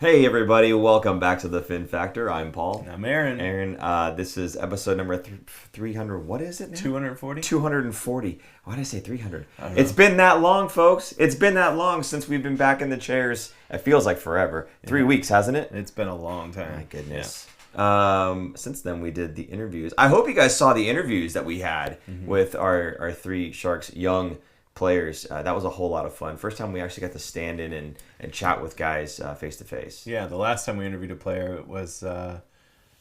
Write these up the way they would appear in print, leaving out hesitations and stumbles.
Hey everybody, welcome back to the Fin Factor. I'm Paul. And I'm Aaron. This is episode number 300. What is it now? 240? 240. Why did I say 300? It's been that long, folks. It's been that long since we've been back in the chairs. It feels like forever. 3 weeks, hasn't it? It's been a long time. My goodness. Yeah. Since then, we did the interviews. I hope you guys saw the interviews that we had with our three Sharks young players. That was a whole lot of fun. First time we actually got to stand in and chat with guys face to face. Yeah, the last time we interviewed a player was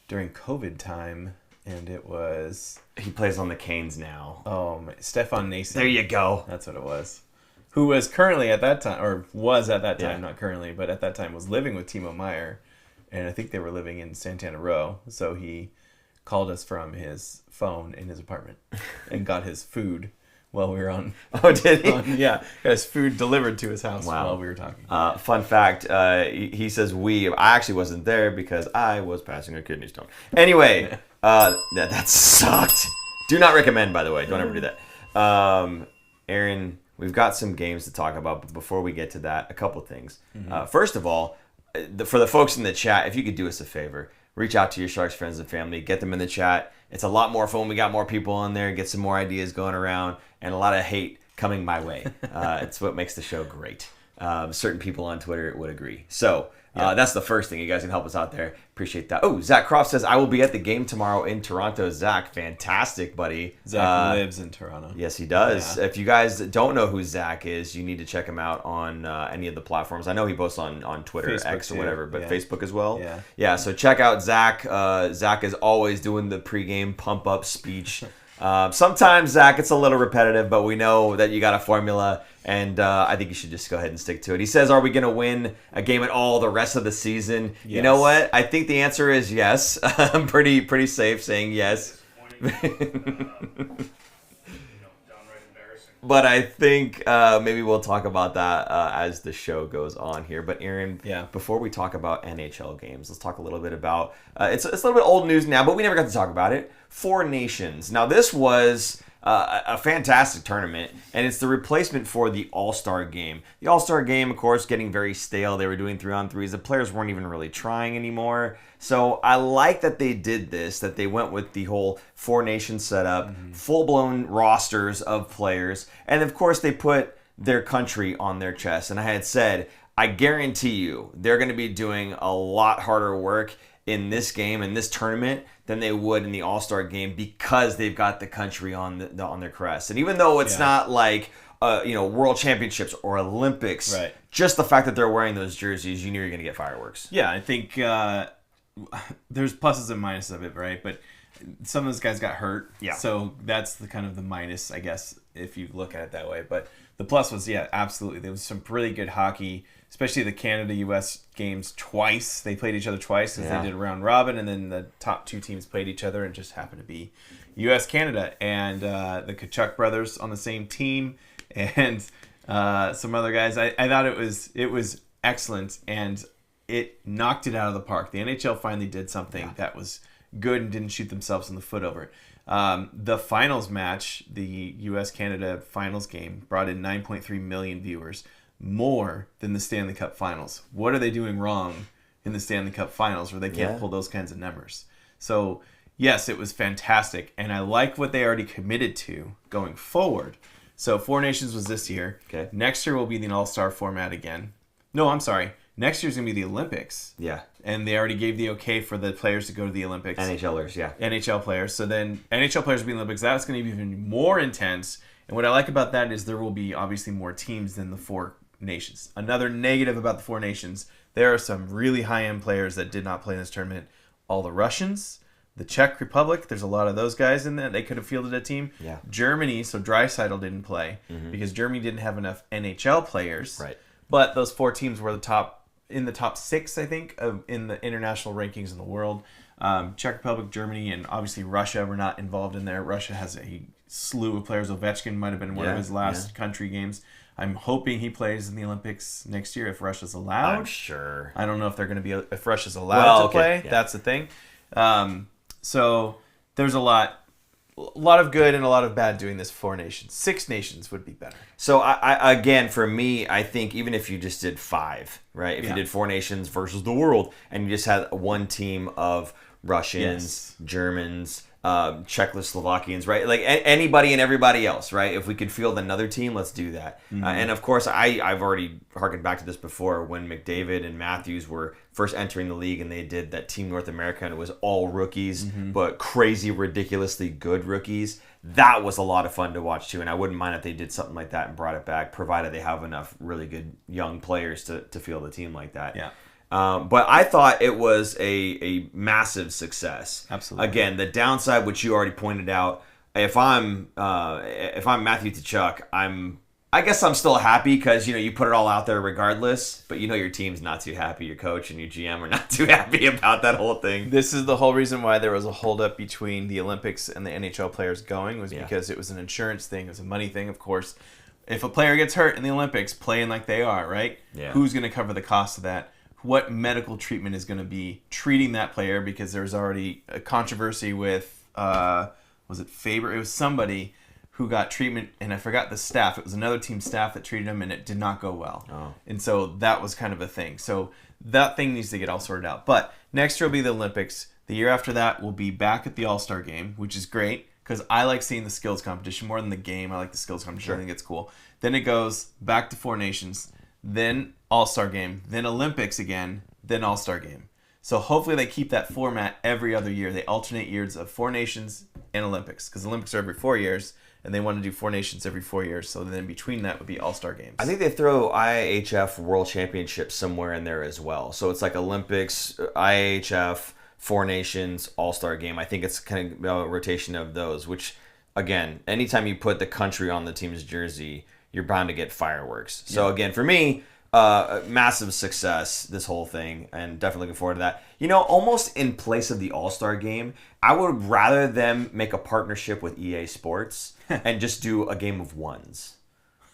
during COVID time, and it was... He plays on the Canes now. Oh, Stefan Nason. There you go. That's what it was. Who was currently at that time, or was at that time, not currently, but at that time was living with Timo Meier, and I think they were living in Santana Row, so he called us from his phone in his apartment and got his food while we were on. Oh, did he? Got his food delivered to his house while we were talking. Fun fact, he says we. I actually wasn't there because I was passing a kidney stone. Anyway, that sucked. Do not recommend, by the way. Don't ever do that. Aaron, we've got some games to talk about, but before we get to that, a couple things. First of all, for the folks in the chat, if you could do us a favor, reach out to your Sharks friends and family, get them in the chat. It's a lot more fun. We got more people in there, get some more ideas going around, and a lot of hate coming my way. It's what makes the show great. Certain people on Twitter would agree. So that's the first thing. You guys can help us out there. Appreciate that. Oh, Zach Croft says, I will be at the game tomorrow in Toronto. Zach, fantastic, buddy. Zach lives in Toronto. Yes, he does. Yeah. If you guys don't know who Zach is, you need to check him out on any of the platforms. I know he posts on Twitter, Facebook X or too. whatever, but Facebook as well. Yeah. So check out Zach. Zach is always doing the pregame pump-up speech. Sometimes, Zach, it's a little repetitive, but we know that you got a formula, and I think you should just go ahead and stick to it. He says, are we going to win a game at all the rest of the season? Yes. You know what? I think the answer is yes. I'm pretty safe saying yes. But I think maybe we'll talk about that as the show goes on here. But Aaron, before we talk about NHL games, let's talk a little bit about it's a little bit old news now, but we never got to talk about it. Four Nations. Now this was a fantastic tournament, and it's the replacement for the All-Star Game. The All-Star Game, of course, getting very stale. They were doing 3-on-3s. The players weren't even really trying anymore. So I like that they did this, that they went with the whole Four Nations setup, full-blown rosters of players, and of course they put their country on their chest. And I had said, I guarantee you they're going to be doing a lot harder work in this game, in this tournament, than they would in the All-Star Game because they've got the country on their crest. And even though it's not like World Championships or Olympics, just the fact that they're wearing those jerseys, you knew you're going to get fireworks. Yeah, I think there's pluses and minuses of it, right? But some of those guys got hurt, so that's the kind of the minus, I guess, if you look at it that way. But the plus was, absolutely. There was some really good hockey, especially the Canada-U.S. games twice. They played each other twice because they did a round robin, and then the top two teams played each other, and just happened to be U.S.-Canada. And the Kachuk brothers on the same team, and some other guys. I thought it was excellent, and it knocked it out of the park. The NHL finally did something that was good and didn't shoot themselves in the foot over it. The finals match, the U.S.-Canada finals game, brought in 9.3 million viewers, more than the Stanley Cup Finals. What are they doing wrong in the Stanley Cup Finals where they can't pull those kinds of numbers? So, yes, it was fantastic, and I like what they already committed to going forward. So, Four Nations was this year. Okay. Next year will be the All-Star format again. No, I'm sorry. Next year's going to be the Olympics. Yeah. And they already gave the okay for the players to go to the Olympics. NHLers, NHL players. So then NHL players will be in the Olympics. That's going to be even more intense. And what I like about that is there will be obviously more teams than the Four Nations. Another negative about the Four Nations, there are some really high-end players that did not play in this tournament. All the Russians, the Czech Republic, there's a lot of those guys in there. They could have fielded a team. Yeah. Germany, so Draisaitl didn't play because Germany didn't have enough NHL players. Right. But those four teams were in the top six, I think, in the international rankings in the world. Czech Republic, Germany, and obviously Russia were not involved in there. Russia has a slew of players. Ovechkin might have been one of his last country games. I'm hoping he plays in the Olympics next year if Russia's allowed. I'm sure. I don't know if they're going to be if Russia's allowed to play. Yeah. That's the thing. So there's a lot a lot of good and a lot of bad doing this 4 nations. 6 nations would be better. So I again, for me, I think even if you just did 5, right? If you did 4 nations versus the world, and you just had one team of Russians, Germans, Czechoslovakians, right? Like anybody and everybody else, right? If we could field another team, let's do that. And of course, I've already harkened back to this before when McDavid and Matthews were first entering the league and they did that Team North America and it was all rookies, but crazy, ridiculously good rookies. That was a lot of fun to watch too. And I wouldn't mind if they did something like that and brought it back, provided they have enough really good young players to field a team like that. Yeah. But I thought it was a massive success. Absolutely. Again, the downside, which you already pointed out, if I'm Matthew Tkachuk, I guess I'm still happy because you put it all out there regardless. But your team's not too happy. Your coach and your GM are not too happy about that whole thing. This is the whole reason why there was a holdup between the Olympics and the NHL players going was because it was an insurance thing, it was a money thing, of course. If a player gets hurt in the Olympics, playing like they are, right? Yeah. Who's going to cover the cost of that? What medical treatment is going to be treating that player, because there's already a controversy with was it Faber? It was somebody who got treatment, and I forgot the staff. It was another team staff that treated him, and it did not go well. Oh. And so that was kind of a thing. So that thing needs to get all sorted out. But next year will be the Olympics. The year after that, we'll be back at the All-Star Game, which is great because I like seeing the skills competition more than the game. I like the skills competition. Sure. I think it's cool. Then it goes back to 4 nations, then All-Star Game, then Olympics again, then All-Star Game. So hopefully they keep that format every other year. They alternate years of 4 nations and Olympics, because Olympics are every 4 years, and they want to do 4 nations every 4 years. So then between that would be All-Star Games. I think they throw IIHF World Championships somewhere in there as well. So it's like Olympics, IIHF, 4 nations, All-Star Game. I think it's kind of a rotation of those, which, again, anytime you put the country on the team's jersey, you're bound to get fireworks. So again, for me, massive success, this whole thing, and definitely looking forward to that. Almost in place of the All-Star Game, I would rather them make a partnership with EA Sports and just do a game of ones.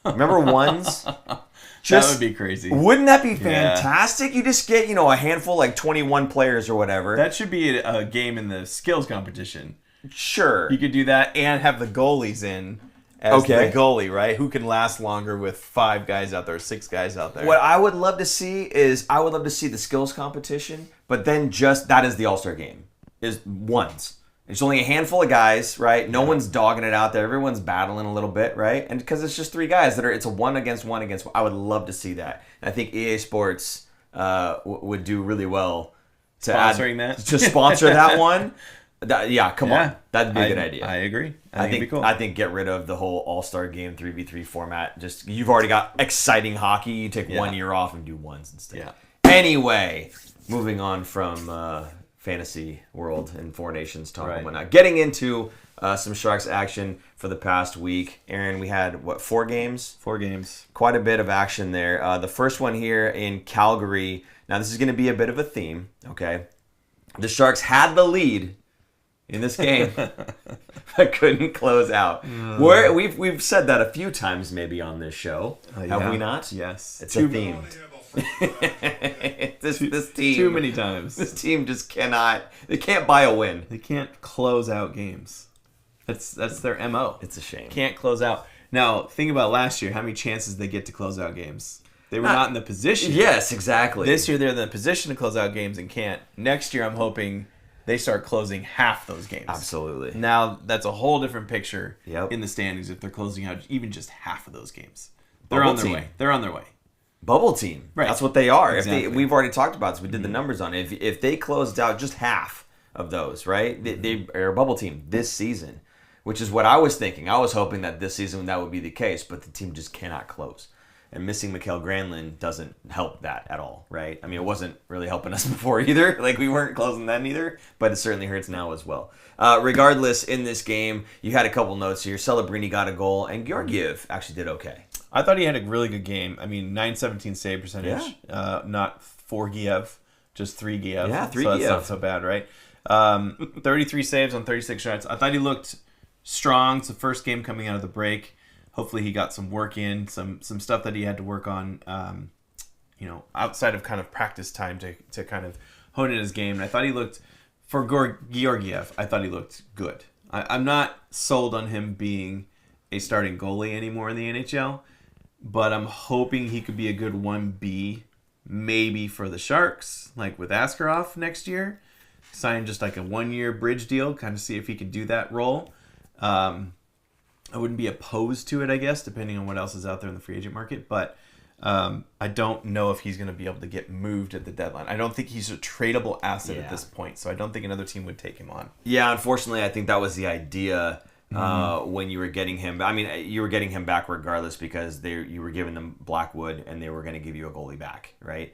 Remember ones? That would be crazy. Wouldn't that be fantastic? Yeah. You just get, a handful, like 21 players or whatever. That should be a game in the skills competition. Sure. You could do that and have the goalies in as the goalie, right? Who can last longer with 5 guys out there, 6 guys out there. What I would love to see is, the skills competition, but then just that is the All-Star Game, is ones. It's only a handful of guys, right? No one's dogging it out there. Everyone's battling a little bit, right? And because it's just 3 guys it's a 1 against 1 against 1. I would love to see that. And I think EA Sports would do really well to sponsor that one. Come on. That'd be a good idea. I agree. I think it'd be cool. I think get rid of the whole All-Star Game 3v3 format. Just, you've already got exciting hockey. You take 1 year off and do ones instead. Yeah. Anyway, moving on from fantasy world and 4 nations talk and whatnot. Getting into some Sharks action for the past week. Aaron, we had, 4 games? 4 games. Quite a bit of action there. The first one here in Calgary. Now, this is going to be a bit of a theme, okay? The Sharks had the lead in this game, but couldn't close out. We've said that a few times maybe on this show. Have we not? Yes. It's a theme. this team. Too many times. This team just cannot. They can't buy a win. They can't close out games. That's their MO. It's a shame. Can't close out. Now, think about last year, how many chances they get to close out games. They were not in the position. Yes, exactly. This year they're in the position to close out games and can't. Next year I'm hoping they start closing half those games. Absolutely. Now, that's a whole different picture in the standings if they're closing out even just half of those games. They're on their way. They're on their way. Bubble team. Right. That's what they are. Exactly. We've already talked about this. We did the numbers on it. If they closed out just half of those, right, they are a bubble team this season, which is what I was thinking. I was hoping that this season that would be the case, but the team just cannot close. And missing Mikael Granlund doesn't help that at all, right? I mean, it wasn't really helping us before either. Like, we weren't closing that either, but it certainly hurts now as well. Regardless, in this game, you had a couple notes here. Celebrini got a goal, and Georgiev actually did okay. I thought he had a really good game. I mean, .917 save percentage. Yeah. Not 4 Giev, just 3 Giev. Yeah, 3 so Giev. That's not so bad, right? 33 saves on 36 shots. I thought he looked strong. It's the first game coming out of the break. Hopefully he got some work in, some stuff that he had to work on, outside of kind of practice time to kind of hone in his game. And I thought he looked, for Georgiev, I thought he looked good. I'm not sold on him being a starting goalie anymore in the NHL, but I'm hoping he could be a good 1B, maybe for the Sharks, like with Askarov next year. Sign just like a 1-year bridge deal, kind of see if he could do that role. I wouldn't be opposed to it, I guess, depending on what else is out there in the free agent market, but I don't know if he's going to be able to get moved at the deadline. I don't think he's a tradable asset at this point, so I don't think another team would take him on. Yeah, unfortunately, I think that was the idea when you were getting him. I mean, you were getting him back regardless because you were giving them Blackwood and they were going to give you a goalie back, right?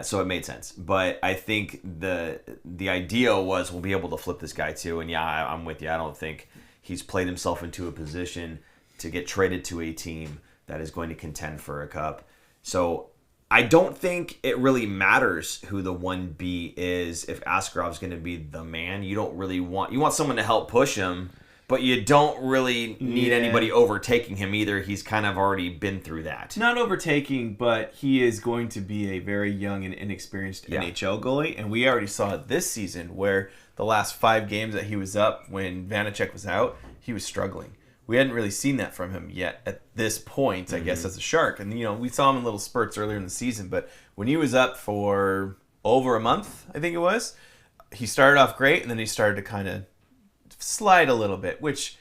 So it made sense. But I think the idea was we'll be able to flip this guy too. And yeah, I'm with you. I don't think he's played himself into a position to get traded to a team that is going to contend for a cup. So I don't think it really matters who the 1B is if Askarov's going to be the man. You want someone to help push him, but you don't really need anybody overtaking him either. He's kind of already been through that. Not overtaking, but he is going to be a very young and inexperienced NHL goalie. And we already saw it this season where the last 5 games that he was up when Vanacek was out, he was struggling. We hadn't really seen that from him yet at this point, I guess, as a Shark. And, we saw him in little spurts earlier in the season. But when he was up for over a month, I think it was, he started off great, and then he started to kind of slide a little bit, which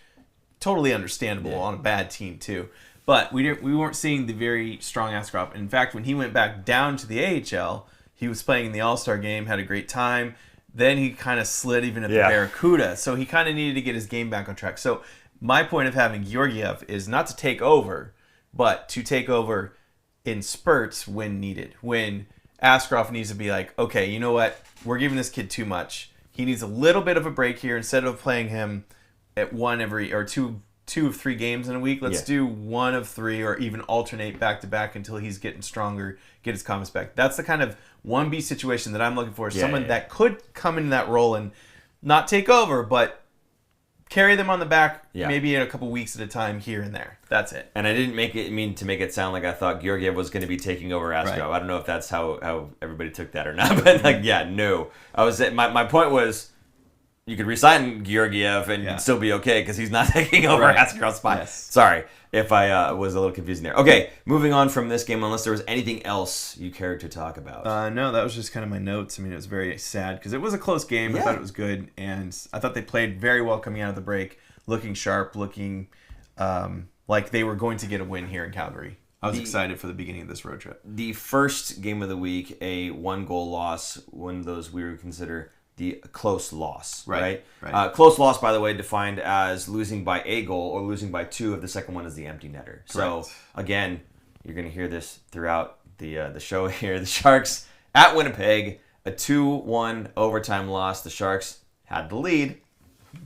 totally understandable on a bad team too. But we weren't seeing the very strong Askarov. In fact, when he went back down to the AHL, he was playing in the All-Star game, had a great time. Then he kind of slid even at the Barracuda. So he kind of needed to get his game back on track. So my point of having Georgiev is not to take over, but to take over in spurts when needed. When Askarov needs to be like, okay, you know what? We're giving this kid too much. He needs a little bit of a break here. Instead of playing him at two of 3 games in a week, let's do 1 of 3 or even alternate back to back until he's getting stronger, get his confidence back. That's the kind of 1B situation that I'm looking for. Someone that could come into that role and not take over, but carry them on the back maybe in a couple weeks at a time here and there. That's it. And I didn't mean to make it sound like I thought Georgiev was going to be taking over Askov. Right. I don't know if that's how everybody took that or not. But no. My point was you could resign Georgiev and still be okay because he's not taking over Askov's spot. Yes. Sorry if I was a little confusing there. Okay, moving on from this game, unless there was anything else you cared to talk about. No, that was just kind of my notes. I mean, it was very sad because it was a close game. I thought it was good, and I thought they played very well coming out of the break, looking sharp, looking like they were going to get a win here in Calgary. I was excited for the beginning of this road trip. The first game of the week, a 1-goal loss, one of those we would consider the close loss, right? Close loss, by the way, defined as losing by a goal or losing by 2 if the second one is the empty netter. Correct. So, again, you're going to hear this throughout the show here. The Sharks at Winnipeg, a 2-1 overtime loss. The Sharks had the lead,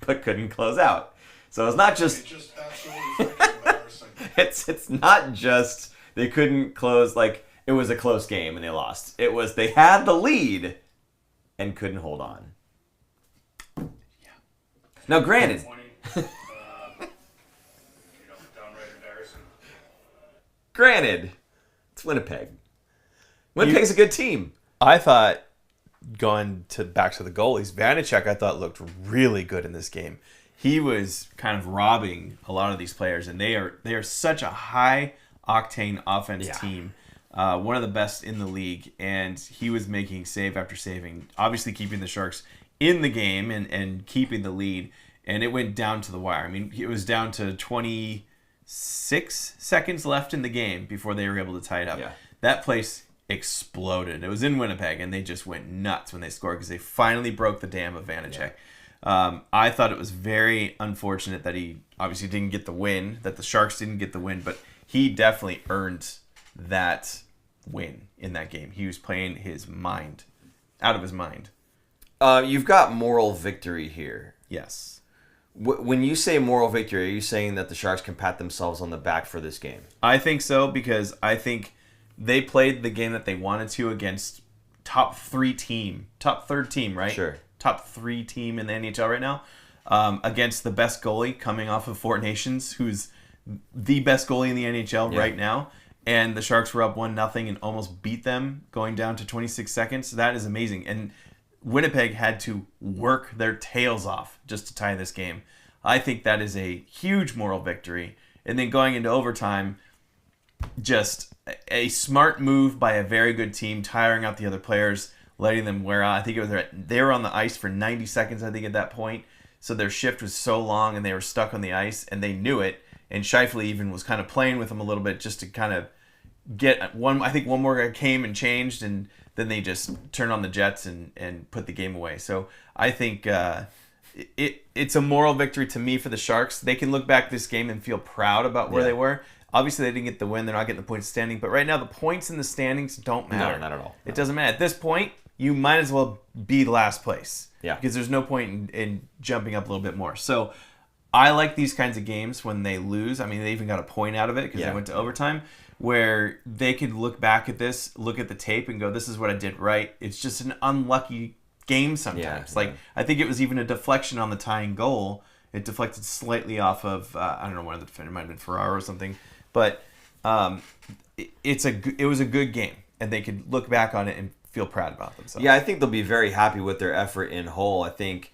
but couldn't close out. So it's not just... It's just absolutely freaking embarrassing. It's not just they couldn't close, like, it was a close game and they lost. It was they had the lead and couldn't hold on. Yeah. Now, granted, downright embarrassing. Granted, it's Winnipeg. Winnipeg's a good team. I thought going back to the goalies, Vanacek I thought looked really good in this game. He was kind of robbing a lot of these players, and they are such a high octane offense team. One of the best in the league, and he was making save after saving, obviously keeping the Sharks in the game and keeping the lead, and it went down to the wire. I mean, it was down to 26 seconds left in the game before they were able to tie it up. Yeah. That place exploded. It was in Winnipeg, and they just went nuts when they scored because they finally broke the dam of Vanacek. I thought it was very unfortunate that he obviously didn't get the win, that the Sharks didn't get the win, but he definitely earned that win in that game. He was playing his mind out of his mind. You've got moral victory here. Yes. When you say moral victory, are you saying that the Sharks can pat themselves on the back for this game? I think so, because I think they played the game that they wanted to against top third team, right? Sure. Top 3 team in the NHL right now, against the best goalie coming off of Four Nations, who's the best goalie in the NHL right now. And the Sharks were up 1-0 and almost beat them going down to 26 seconds. That is amazing. And Winnipeg had to work their tails off just to tie this game. I think that is a huge moral victory. And then going into overtime, just a smart move by a very good team, tiring out the other players, letting them wear out. I think they were on the ice for 90 seconds, I think, at that point. So their shift was so long and they were stuck on the ice and they knew it. And Scheifele even was kind of playing with them a little bit just to kind of get one. I think one more guy came and changed, and then they just turned on the Jets and put the game away. So I think it's a moral victory to me for the Sharks. They can look back this game and feel proud about where they were. Obviously, they didn't get the win. They're not getting the points standing. But right now, the points in the standings don't matter. No, not at all. It doesn't matter. At this point, you might as well be last place. Yeah. Because there's no point in jumping up a little bit more. So I like these kinds of games when they lose. I mean, they even got a point out of it because they went to overtime, where they could look back at this, look at the tape, and go, this is what I did right. It's just an unlucky game sometimes. I think it was even a deflection on the tying goal. It deflected slightly off of, I don't know, one of the defender, might have been Ferraro or something. But it was a good game, and they could look back on it and feel proud about themselves. Yeah, I think they'll be very happy with their effort in whole. I think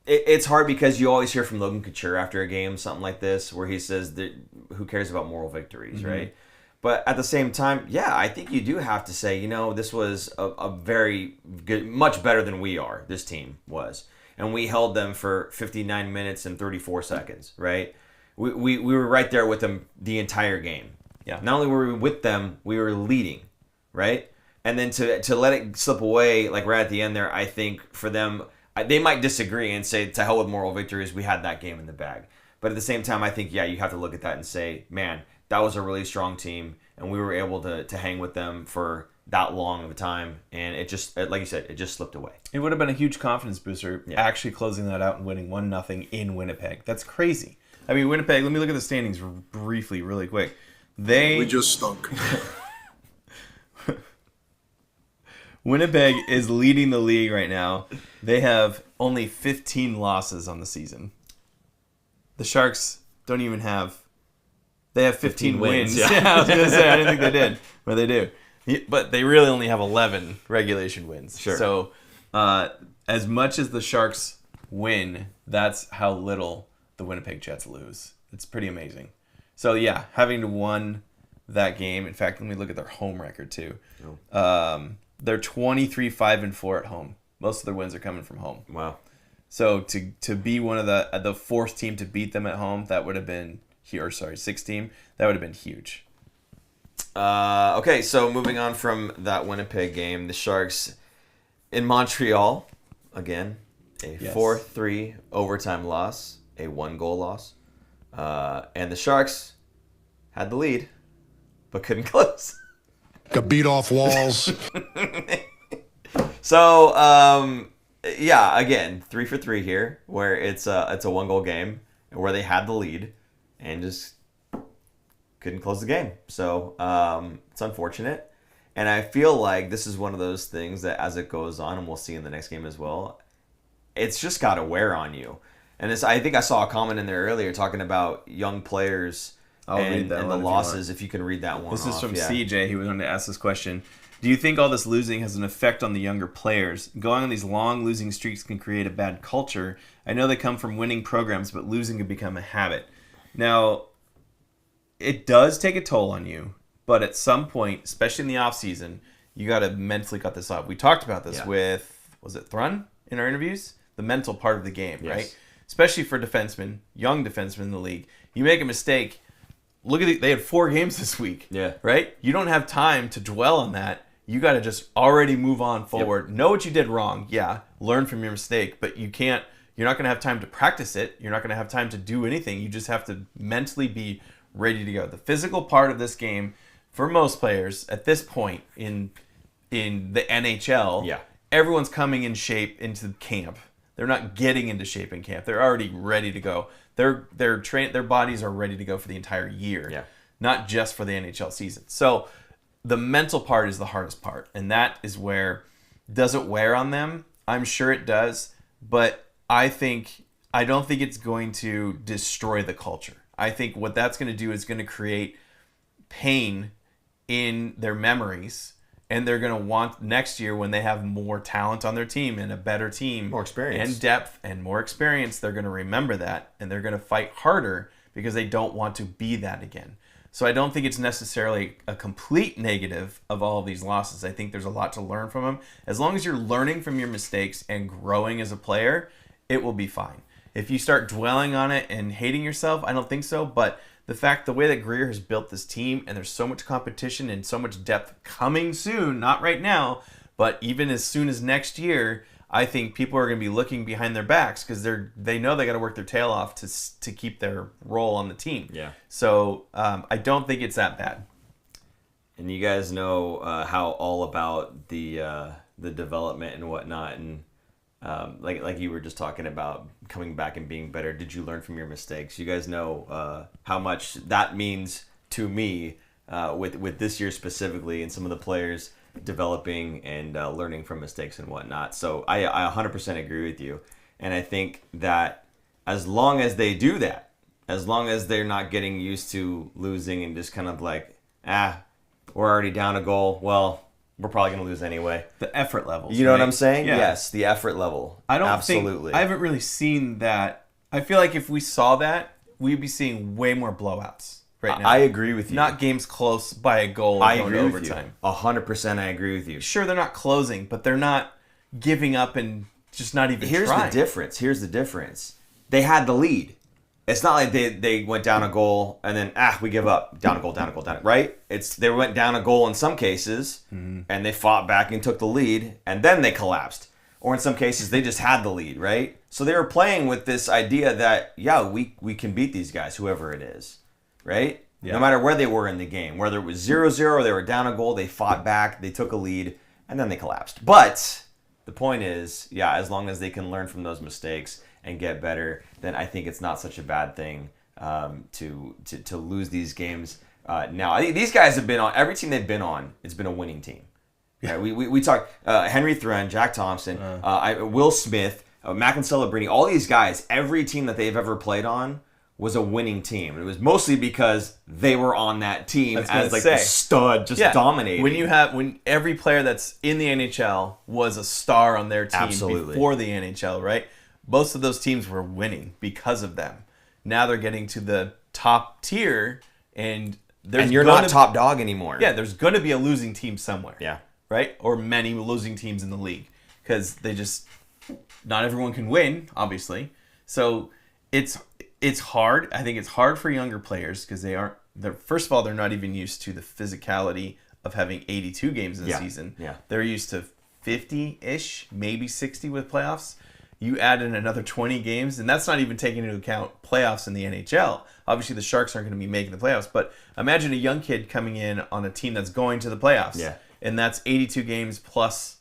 it's hard because you always hear from Logan Couture after a game, something like this, where he says that who cares about moral victories, right? But at the same time, yeah, I think you do have to say, this was a very good, much better than we are, this team was. And we held them for 59 minutes and 34 seconds, right? We were right there with them the entire game. Yeah. Not only were we with them, we were leading, right? And then to let it slip away, like right at the end there, I think for them, they might disagree and say, to hell with moral victories, we had that game in the bag. But at the same time, I think, you have to look at that and say, man, that was a really strong team, and we were able to hang with them for that long of a time, and it just, like you said, it just slipped away. It would have been a huge confidence booster actually closing that out and winning 1-0 in Winnipeg. That's crazy. I mean, Winnipeg, let me look at the standings briefly, really quick. We just stunk. Winnipeg is leading the league right now. They have only 15 losses on the season. The Sharks don't even have... They have 15 wins. Yeah. I was going to say, I didn't think they did. But they do. But they really only have 11 regulation wins. Sure. So, as much as the Sharks win, that's how little the Winnipeg Jets lose. It's pretty amazing. So, yeah, having won that game... In fact, let me look at their home record, too. They're 23-5-4 at home. Most of their wins are coming from home. Wow. So to be one of the fourth team to beat them at home, that would have been sixth team, that would have been huge. Okay, so moving on from that Winnipeg game, the Sharks in Montreal, again, a 4-3 overtime loss, a 1-goal loss. And the Sharks had the lead, but couldn't close. Got beat off walls. So, again, 3 for 3 here, where it's a 1-goal game, where they had the lead and just couldn't close the game. So, it's unfortunate. And I feel like this is one of those things that as it goes on, and we'll see in the next game as well, it's just got to wear on you. And I think I saw a comment in there earlier talking about young players and the losses, if you can read that one. This is from CJ. He was going to ask this question. Do you think all this losing has an effect on the younger players? Going on these long losing streaks can create a bad culture. I know they come from winning programs, but losing can become a habit. Now, it does take a toll on you, but at some point, especially in the offseason, you got to mentally cut this off. We talked about this with, was it Thrun in our interviews? The mental part of the game, right? Especially for defensemen, young defensemen in the league. You make a mistake. Look at they had 4 games this week. Yeah. Right? You don't have time to dwell on that. You got to just already move on forward. Yep. Know what you did wrong. Yeah. Learn from your mistake. But you're not going to have time to practice it. You're not going to have time to do anything. You just have to mentally be ready to go. The physical part of this game, for most players, at this point in the NHL, everyone's coming in shape into camp. They're not getting into shape in camp. They're already ready to go. Their bodies are ready to go for the entire year, not just for the NHL season. So the mental part is the hardest part, and that is where, does it wear on them? I'm sure it does, but I don't think it's going to destroy the culture. I think what that's going to do is going to create pain in their memories and they're going to want next year when they have more talent on their team and a better team, more experience and depth and more experience, they're going to remember that and they're going to fight harder because they don't want to be that again. So I don't think it's necessarily a complete negative of all of these losses. I think there's a lot to learn from them. As long as you're learning from your mistakes and growing as a player, it will be fine. If you start dwelling on it and hating yourself, I don't think so. But the way that Grier has built this team, and there's so much competition and so much depth coming soon, not right now, but even as soon as next year, I think people are going to be looking behind their backs because they know they got to work their tail off to keep their role on the team. Yeah. So I don't think it's that bad. And you guys know how all about the development and whatnot, and like you were just talking about coming back and being better. Did you learn from your mistakes? You guys know how much that means to me with this year specifically, and some of the players developing and learning from mistakes and whatnot. So I 100% agree with you. And I think that as long as they do that, as long as they're not getting used to losing and just kind of like, we're already down a goal, well, we're probably going to lose anyway. The effort levels. You know what I'm saying? Yeah. Yes, the effort level. I haven't really seen that. I feel like if we saw that, we'd be seeing way more blowouts. Right now. I agree with you. Not games close by a goal. I agree with you. 100% I agree with you. Sure, they're not closing, but they're not giving up and just not even trying. Here's the difference. They had the lead. It's not like they went down a goal and then, we give up. Down a goal, right? They went down a goal in some cases, and they fought back and took the lead, and then they collapsed. Or in some cases, they just had the lead, right? So they were playing with this idea that, we can beat these guys, whoever it is. Right? Yeah. No matter where they were in the game, whether it was 0-0, they were down a goal, they fought back, they took a lead, and then they collapsed. But the point is, as long as they can learn from those mistakes and get better, then I think it's not such a bad thing to lose these games. Now, I think these guys have been on, every team they've been on, it's been a winning team. Yeah. We talked Henry Thrun, Jack Thompson, Will Smith, Mac and Celebrini, all these guys, every team that they've ever played on was a winning team. It was mostly because they were on that team as the stud, just dominating. When every player that's in the NHL was a star on their team before the NHL, right? Most of those teams were winning because of them. Now they're getting to the top tier, and you're not top dog anymore. Yeah, there's going to be a losing team somewhere. Yeah. Right? Or many losing teams in the league because not everyone can win, obviously. So it's hard. I think it's hard for younger players because first of all, they're not even used to the physicality of having 82 games in a season. Yeah. They're used to 50-ish, maybe 60 with playoffs. You add in another 20 games, and that's not even taking into account playoffs in the NHL. Obviously, the Sharks aren't going to be making the playoffs, but imagine a young kid coming in on a team that's going to the playoffs. Yeah. And that's 82 games plus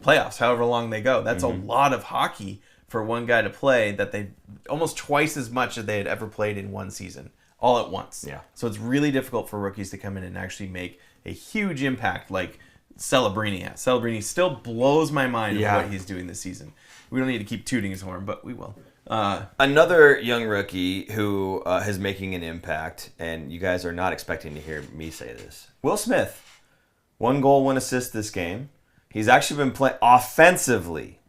playoffs, however long they go. That's a lot of hockey for one guy to play that they almost twice as much as they had ever played in one season, all at once. Yeah. So it's really difficult for rookies to come in and actually make a huge impact like Celebrini has. Celebrini still blows my mind with what he's doing this season. We don't need to keep tooting his horn, but we will. Another young rookie who is making an impact, and you guys are not expecting to hear me say this. Will Smith. 1 goal, 1 assist this game. He's actually been playing offensively,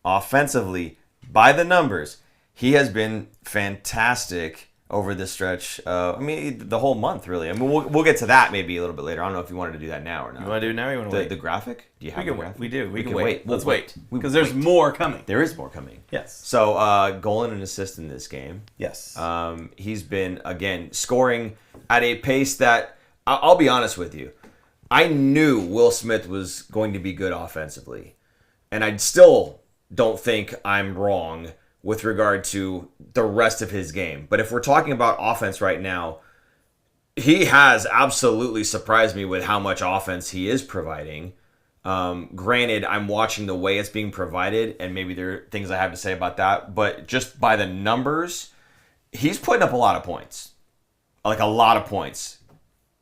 by the numbers, he has been fantastic over this stretch. The whole month, really. I mean, we'll get to that maybe a little bit later. I don't know if you wanted to do that now or not. You want to do it now or you want to wait? The graphic? Do you have the graphic? We do. We can wait. Let's wait. Because there's more coming. There is more coming. Yes. So, goal and an assist in this game. Yes. He's been, again, scoring at a pace that, I'll be honest with you, I knew Will Smith was going to be good offensively. And I still don't think I'm wrong with regard to the rest of his game. But if we're talking about offense right now, he has absolutely surprised me with how much offense he is providing. Granted, I'm watching the way it's being provided, and maybe there are things I have to say about that. But just by the numbers, he's putting up a lot of points. Like a lot of points.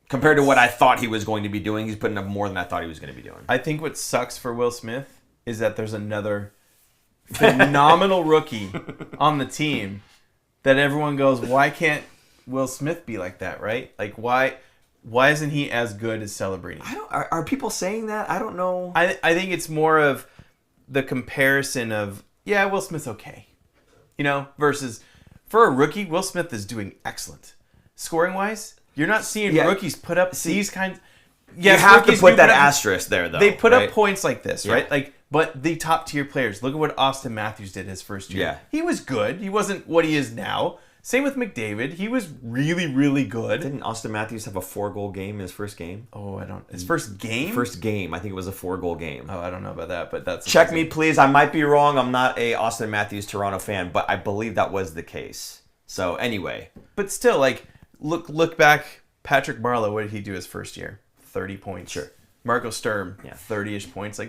Compared to what I thought he was going to be doing, he's putting up more than I thought he was going to be doing. I think what sucks for Will Smith is that there's another phenomenal rookie on the team that everyone goes, why can't Will Smith be like that, right? Like, why? Why isn't he as good as Celebrini? Are people saying that? I don't know. I think it's more of the comparison of, Will Smith's okay. Versus for a rookie, Will Smith is doing excellent. Scoring-wise, you're not seeing rookies put up these kinds. You have to put that asterisk there, though. They put up points like this, right? But the top-tier players, look at what Austin Matthews did his first year. Yeah. He was good. He wasn't what he is now. Same with McDavid. He was really, really good. Didn't Austin Matthews have a 4-goal game in his first game? Oh, I don't... His first game? First game. I think it was a 4-goal game. Oh, I don't know about that, but that's... Check me, please. I might be wrong. I'm not a Austin Matthews Toronto fan, but I believe that was the case. So, anyway. But still, look back. Patrick Marleau, what did he do his first year? 30 points. Sure. Marco Sturm, 30-ish points.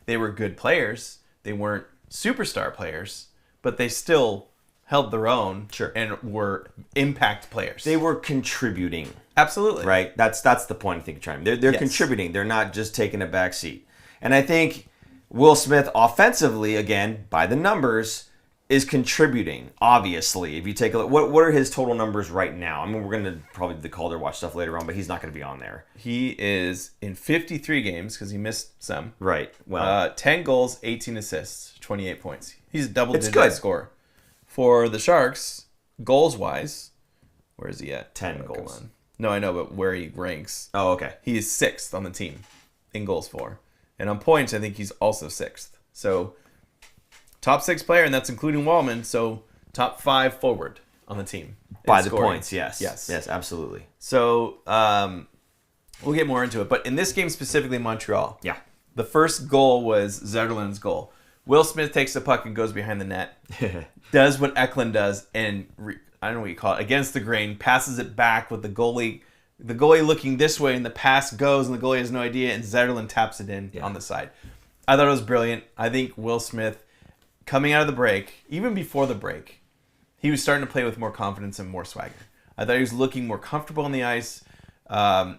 They were good players. They weren't superstar players, but they still... held their own and were impact players. They were contributing. Absolutely. Right? That's the point I think you're trying. They're contributing. They're not just taking a back seat. And I think Will Smith offensively, again, by the numbers, is contributing, obviously. If you take a look, what are his total numbers right now? I mean, we're going to probably do the Calder watch stuff later on, but he's not going to be on there. He is in 53 games because he missed some. Right. Well, 10 goals, 18 assists, 28 points. He's a double-digit scorer. For the Sharks, goals-wise, where is he at? 10 goals. Come on. No, I know, but where he ranks. Oh, okay. He is 6th on the team in goals for. And on points, I think he's also 6th. So, top 6 player, and that's including Wallman. So, top 5 forward on the team. By the points, yes. Yes, absolutely. So, we'll get more into it. But in this game specifically, Montreal. Yeah. The first goal was Zetterlund's goal. Will Smith takes the puck and goes behind the net. Does what Eklund does, and I don't know what you call it, against the grain, passes it back with the goalie looking this way, and the pass goes, and the goalie has no idea, and Zetterlund taps it in on the side. I thought it was brilliant. I think Will Smith, coming out of the break, even before the break, he was starting to play with more confidence and more swagger. I thought he was looking more comfortable on the ice,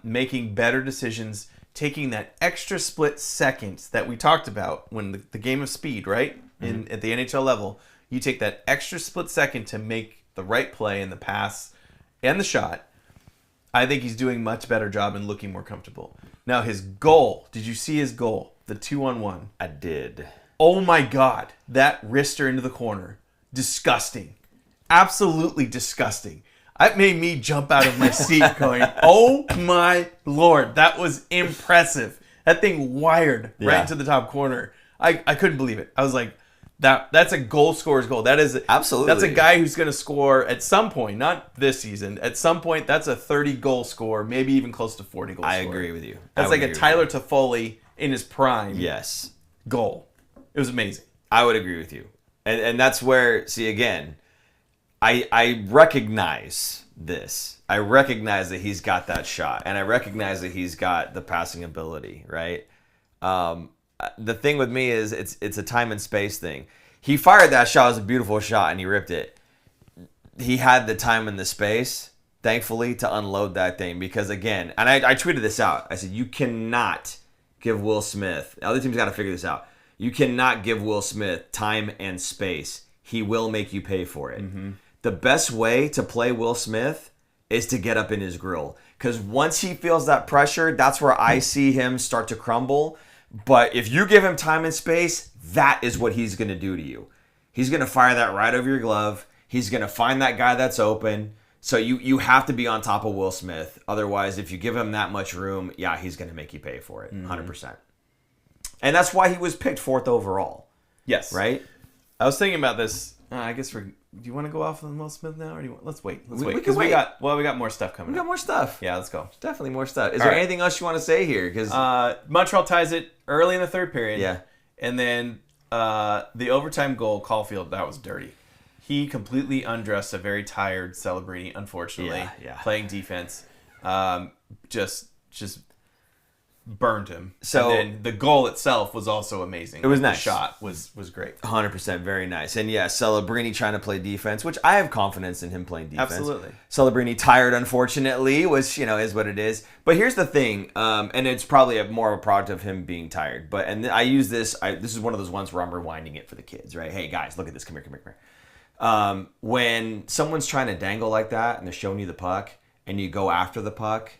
making better decisions, taking that extra split second that we talked about when the game of speed, right? At the NHL level, you take that extra split second to make the right play in the pass and the shot. I think he's doing a much better job and looking more comfortable. Now, his goal. Did you see his goal? The 2-on-1. I did. Oh my God. That wrister into the corner. Disgusting. Absolutely disgusting. That made me jump out of my seat going, oh my Lord, that was impressive. That thing wired right into the top corner. I couldn't believe it. I was like, that's a goal scorer's goal. That is absolutely. That's a guy who's going to score at some point, not this season. At some point, that's a 30-goal score, maybe even close to 40-goal score. I agree with you. That's like a Tyler Toffoli in his prime. Yes. Goal. It was amazing. I would agree with you. And that's where, see, again, I recognize this. I recognize that he's got that shot, and I recognize that he's got the passing ability, right? The thing with me is it's a time and space thing. He fired that shot. It was a beautiful shot, and he ripped it. He had the time and the space, thankfully, to unload that thing because, again, and I tweeted this out. I said, you cannot give Will Smith, the other team's got to figure this out. You cannot give Will Smith time and space. He will make you pay for it. Mm-hmm. The best way to play Will Smith is to get up in his grill. Because once he feels that pressure, that's where I see him start to crumble. But if you give him time and space, that is what he's going to do to you. He's going to fire that right over your glove. He's going to find that guy that's open. So you have to be on top of Will Smith. Otherwise, if you give him that much room, he's going to make you pay for it, 100%. And that's why he was picked 4th overall. Yes. Right? I was thinking about this. I guess do you want to go off on Will Smith now, or do you want? Let's wait. We Because can wait. we got more stuff coming. We got more stuff. Yeah, let's go. Definitely more stuff. Is there anything else you want to say here? Because Montreal ties it early in the third period. Yeah. And then the overtime goal, Caulfield, that was dirty. He completely undressed a very tired Celebrini, unfortunately. Yeah. Playing defense. Just burned him. So, and then the goal itself was also amazing. It was nice. The shot was great. 100%, very nice. And Celebrini trying to play defense, which I have confidence in him playing defense. Absolutely. Celebrini tired, unfortunately, which, is what it is. But here's the thing, and it's probably more of a product of him being tired. And I use this, this is one of those ones where I'm rewinding it for the kids, right? Hey, guys, look at this. Come here. When someone's trying to dangle like that and they're showing you the puck and you go after the puck,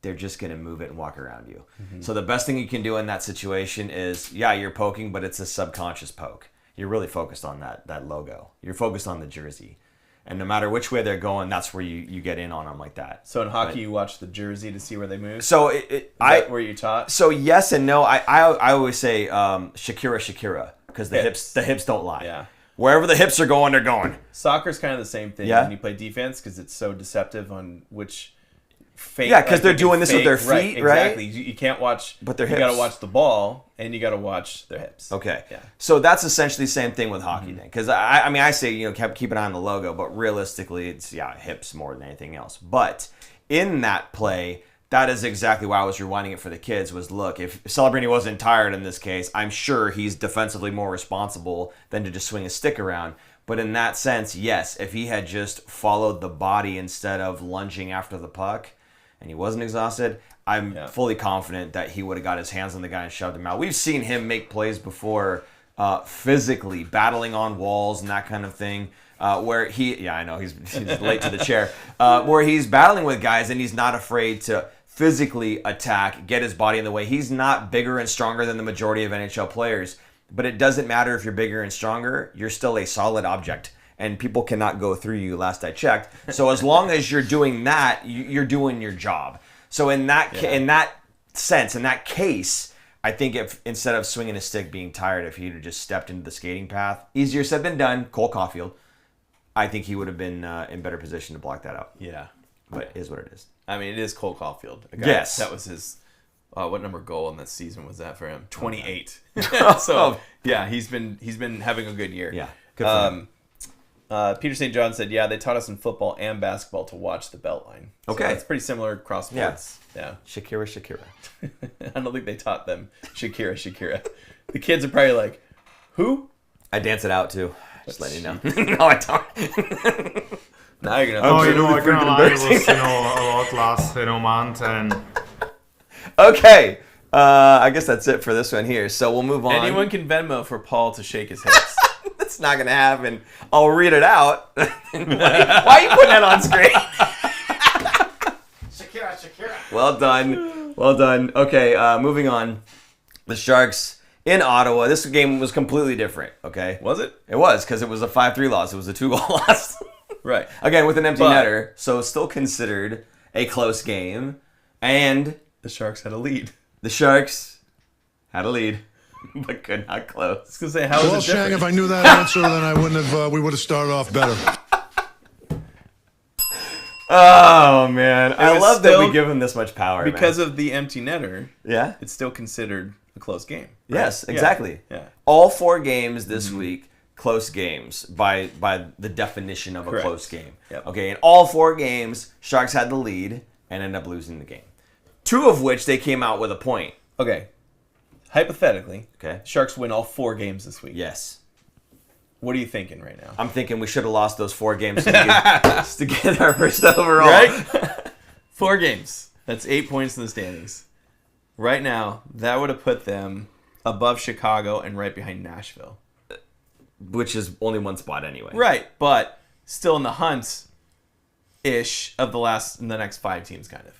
they're just going to move it and walk around you. So the best thing you can do in that situation is, you're poking, but it's a subconscious poke. You're really focused on that logo. You're focused on the jersey. And no matter which way they're going, that's where you get in on them like that. So in hockey, you watch the jersey to see where they move? So Is that where you taught? So yes and no. I always say Shakira, because the hips don't lie. Yeah. Wherever the hips are going, they're going. Soccer's kind of the same thing when you play defense, because it's so deceptive on which fake. Yeah, because they're doing this with their feet, right? Exactly. You can't watch. But their hips. You got to watch the ball, and you got to watch their hips. Okay. Yeah. So that's essentially the same thing with hockey then. Because I say, keep an eye on the logo, but realistically, it's, hips more than anything else. But in that play, that is exactly why I was rewinding it for the kids, was look, if Celebrini wasn't tired in this case, I'm sure he's defensively more responsible than to just swing a stick around. But in that sense, yes, if he had just followed the body instead of lunging after the puck, and he wasn't exhausted, I'm fully confident that he would have got his hands on the guy and shoved him out. We've seen him make plays before physically, battling on walls and that kind of thing, where I know he's late to the chair, where he's battling with guys and he's not afraid to physically attack, get his body in the way. He's not bigger and stronger than the majority of NHL players, but it doesn't matter if you're bigger and stronger, you're still a solid object. And people cannot go through you, last I checked. So as long as you're doing that, you're doing your job. So in that sense, in that case, I think if instead of swinging a stick, being tired, if he'd have just stepped into the skating path, easier said than done, Cole Caulfield, I think he would have been in better position to block that out. Yeah. But it is what it is. I mean, it is Cole Caulfield. Yes. That was his... what number goal in that season was that for him? 28. He's been having a good year. Yeah. Good for him. Peter St. John said, they taught us in football and basketball to watch the belt line. Okay. So it's pretty similar across sports. Yeah. Shakira. I don't think they taught them Shakira. The kids are probably like, who? I dance it out too. Just letting you know. No, I don't. Now you're going to... I can lie. It was, a lot last, month. And... Okay. I guess that's it for this one here. So we'll move on. Anyone can Venmo for Paul to shake his hips. It's not going to happen. I'll read it out. Why are you putting that on screen? Shakira. Well done. Okay, moving on. The Sharks in Ottawa. This game was completely different, okay? Was it? It was, because it was a 5-3 loss. It was a 2-goal loss. Right. Again, with an empty netter. So still considered a close game. And the Sharks had a lead. But could not close. I was gonna say, how is it different? Shang, if I knew that answer, then I wouldn't have. We would have started off better. Oh man, I love that we give him this much power because of the empty netter. Yeah, it's still considered a close game. Right? Yes, exactly. Yeah. All 4 games this week, close games by the definition of a close game. Yep. Okay, in all 4 games, Sharks had the lead and ended up losing the game. 2 of which they came out with a point. Okay. Hypothetically, okay, Sharks win all 4 games this week. Yes. What are you thinking right now? I'm thinking we should have lost those 4 games to get our first overall. Right? 4 games. That's 8 points in the standings. Right now, that would have put them above Chicago and right behind Nashville. Which is only 1 spot anyway. Right, but still in the hunt-ish of the next 5 teams, kind of.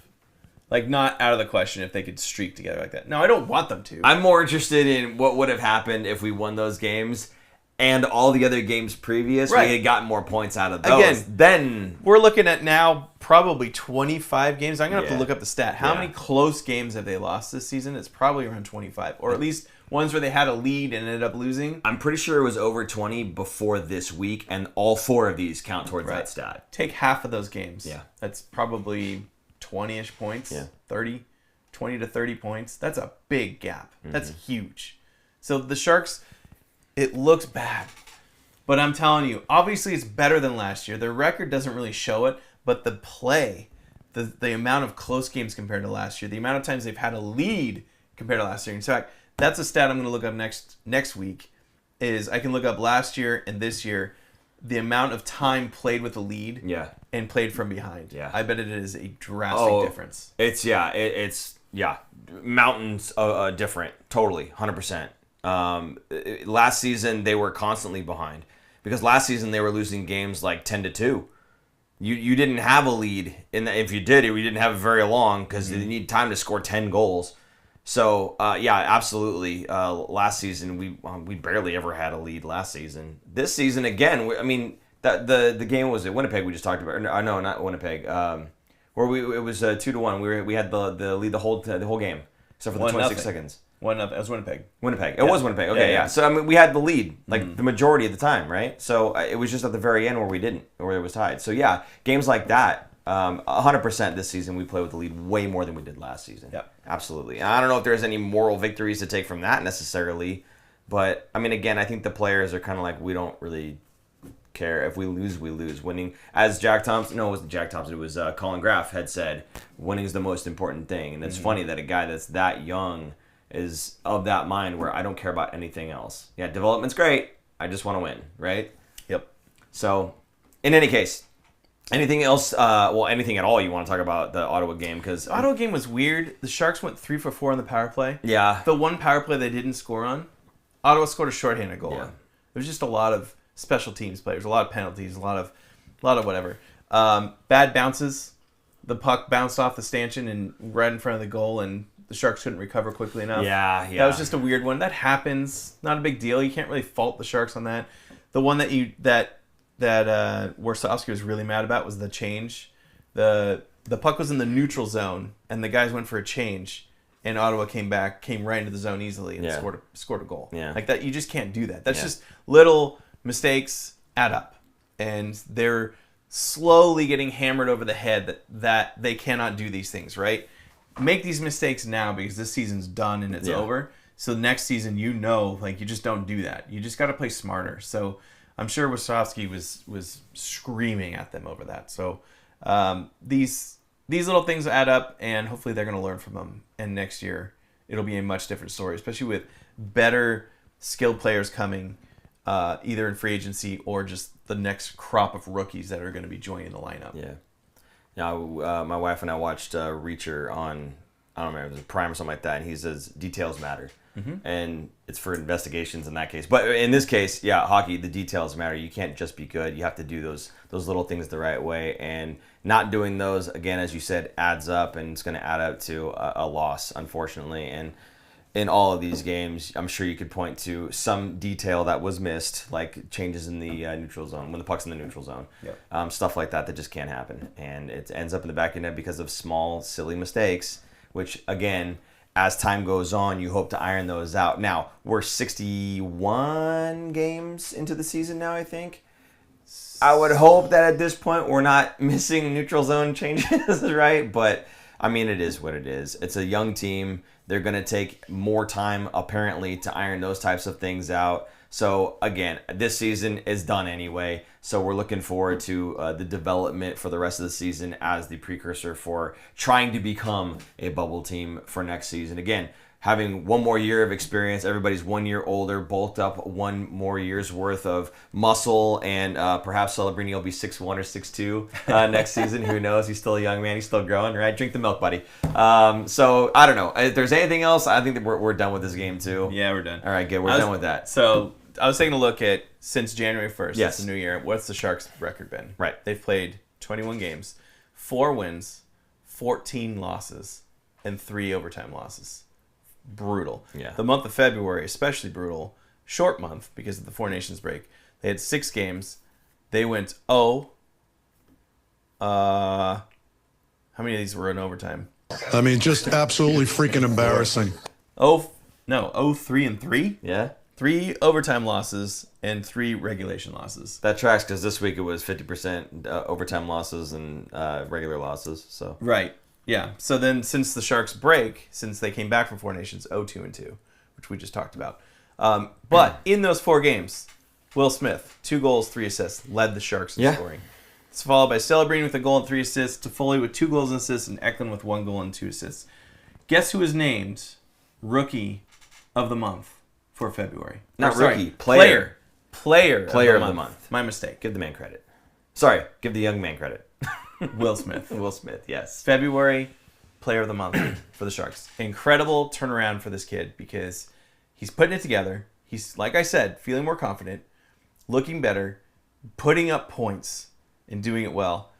Like, not out of the question if they could streak together like that. No, I don't want them to. I'm more interested in what would have happened if we won those games and all the other games previous. Right. We had gotten more points out of those. Again, then we're looking at now probably 25 games. I'm going to have to look up the stat. How many close games have they lost this season? It's probably around 25. Or at least ones where they had a lead and ended up losing. I'm pretty sure it was over 20 before this week, and all 4 of these count towards that stat. Take half of those games. Yeah. That's probably 20-ish points, 20 to 30 points. That's a big gap. That's huge. So the Sharks, it looks bad. But I'm telling you, obviously it's better than last year. Their record doesn't really show it, but the play, the amount of close games compared to last year, the amount of times they've had a lead compared to last year. In fact, that's a stat I'm going to look up next week, is I can look up last year and this year, the amount of time played with the lead and played from behind. Yeah. I bet it is a drastic difference. It's mountains different, totally, 100%. Last season they were constantly behind because last season they were losing games like 10-2. you didn't have a lead. If you did, we didn't have it very long because you need time to score 10 goals. So, yeah, absolutely. Last season, we barely ever had a lead last season. This season, again, the game was at Winnipeg we just talked about. No, not Winnipeg. Where it was 2-1. We had the lead the whole game, except for the 26 seconds. 1-0. It was Winnipeg. It was Winnipeg. Okay, yeah. So, I mean, we had the lead, the majority of the time, right? So, it was just at the very end where we didn't, where it was tied. So, yeah, games like that, 100% this season we play with the lead way more than we did last season. Yep. Absolutely. And I don't know if there's any moral victories to take from that necessarily, but, I mean, again, I think the players are kind of like, we don't really care. If we lose, we lose. Winning, as Jack Thompson, no, it wasn't Jack Thompson, it was Colin Graff had said, winning is the most important thing. And it's funny that a guy that's that young is of that mind where I don't care about anything else. Yeah, development's great. I just want to win, right? Yep. So, in any case, anything else, anything at all you want to talk about the Ottawa game? Because the Ottawa game was weird. The Sharks went 3 for 4 on the power play. Yeah. The one power play they didn't score on, Ottawa scored a shorthanded goal on. There was just a lot of special teams players, a lot of penalties, a lot of whatever. Bad bounces. The puck bounced off the stanchion and right in front of the goal, and the Sharks couldn't recover quickly enough. Yeah. That was just a weird one. That happens. Not a big deal. You can't really fault the Sharks on that. The one that Warsawski was really mad about was the change. The puck was in the neutral zone, and the guys went for a change, and Ottawa came right into the zone easily and scored a goal. Yeah. Like that, you just can't do that. That's just little mistakes add up, and they're slowly getting hammered over the head that they cannot do these things, right? Make these mistakes now because this season's done and it's over. So next season, you just don't do that. You just got to play smarter. So I'm sure Wasowski was screaming at them over that. So these little things add up, and hopefully they're going to learn from them. And next year, it'll be a much different story, especially with better skilled players coming, either in free agency or just the next crop of rookies that are going to be joining the lineup. Yeah. Now, my wife and I watched Reacher on, I don't remember, it was Prime or something like that, and he says details matter. And it's for investigations in that case. But in this case, hockey, the details matter. You can't just be good. You have to do those little things the right way. And not doing those, again, as you said, adds up, and it's going to add up to a loss, unfortunately. And in all of these games, I'm sure you could point to some detail that was missed, like changes in the neutral zone, when the puck's in the neutral zone. Yep. Stuff like that just can't happen. And it ends up in the back of the net because of small, silly mistakes, which, again, as time goes on, you hope to iron those out. Now, we're 61 games into the season now, I think. I would hope that at this point we're not missing neutral zone changes, right? But, I mean, it is what it is. It's a young team. They're going to take more time, apparently, to iron those types of things out. So, again, this season is done anyway. So we're looking forward to the development for the rest of the season as the precursor for trying to become a bubble team for next season. Again, having one more year of experience, everybody's 1 year older, bulked up one more year's worth of muscle, and perhaps Celebrini will be 6'1" or 6'2" next season. Who knows? He's still a young man. He's still growing, right? Drink the milk, buddy. So, I don't know. If there's anything else, I think that we're done with this game, too. Yeah, we're done. All right, good. We're done with that. So, I was taking a look at, since January 1st, yes. It's the new year, what's the Sharks' record been? Right. They've played 21 games, 4 wins, 14 losses, and 3 overtime losses. Brutal. Yeah. The month of February, especially brutal. Short month because of the Four Nations break. They had 6 games. They went how many of these were in overtime? I mean, just absolutely freaking embarrassing. 3-3? Yeah. 3 overtime losses and 3 regulation losses. That tracks because this week it was 50% overtime losses and regular losses. So right, yeah. So then, since the Sharks break, since they came back from Four Nations, 0-2-2, which we just talked about. But in those 4 games, Will Smith, 2 goals, 3 assists, led the Sharks in scoring. It's followed by Celebrini with a goal and 3 assists, Toffoli with 2 goals and assists, and Eklund with 1 goal and 2 assists. Guess who was named Rookie of the Month for February? Player of the month. My mistake. Give the man credit. Sorry, give the young man credit. Will Smith. Will Smith, yes. February Player of the Month for the Sharks. Incredible turnaround for this kid because he's putting it together. He's, like I said, feeling more confident, looking better, putting up points, and doing it well.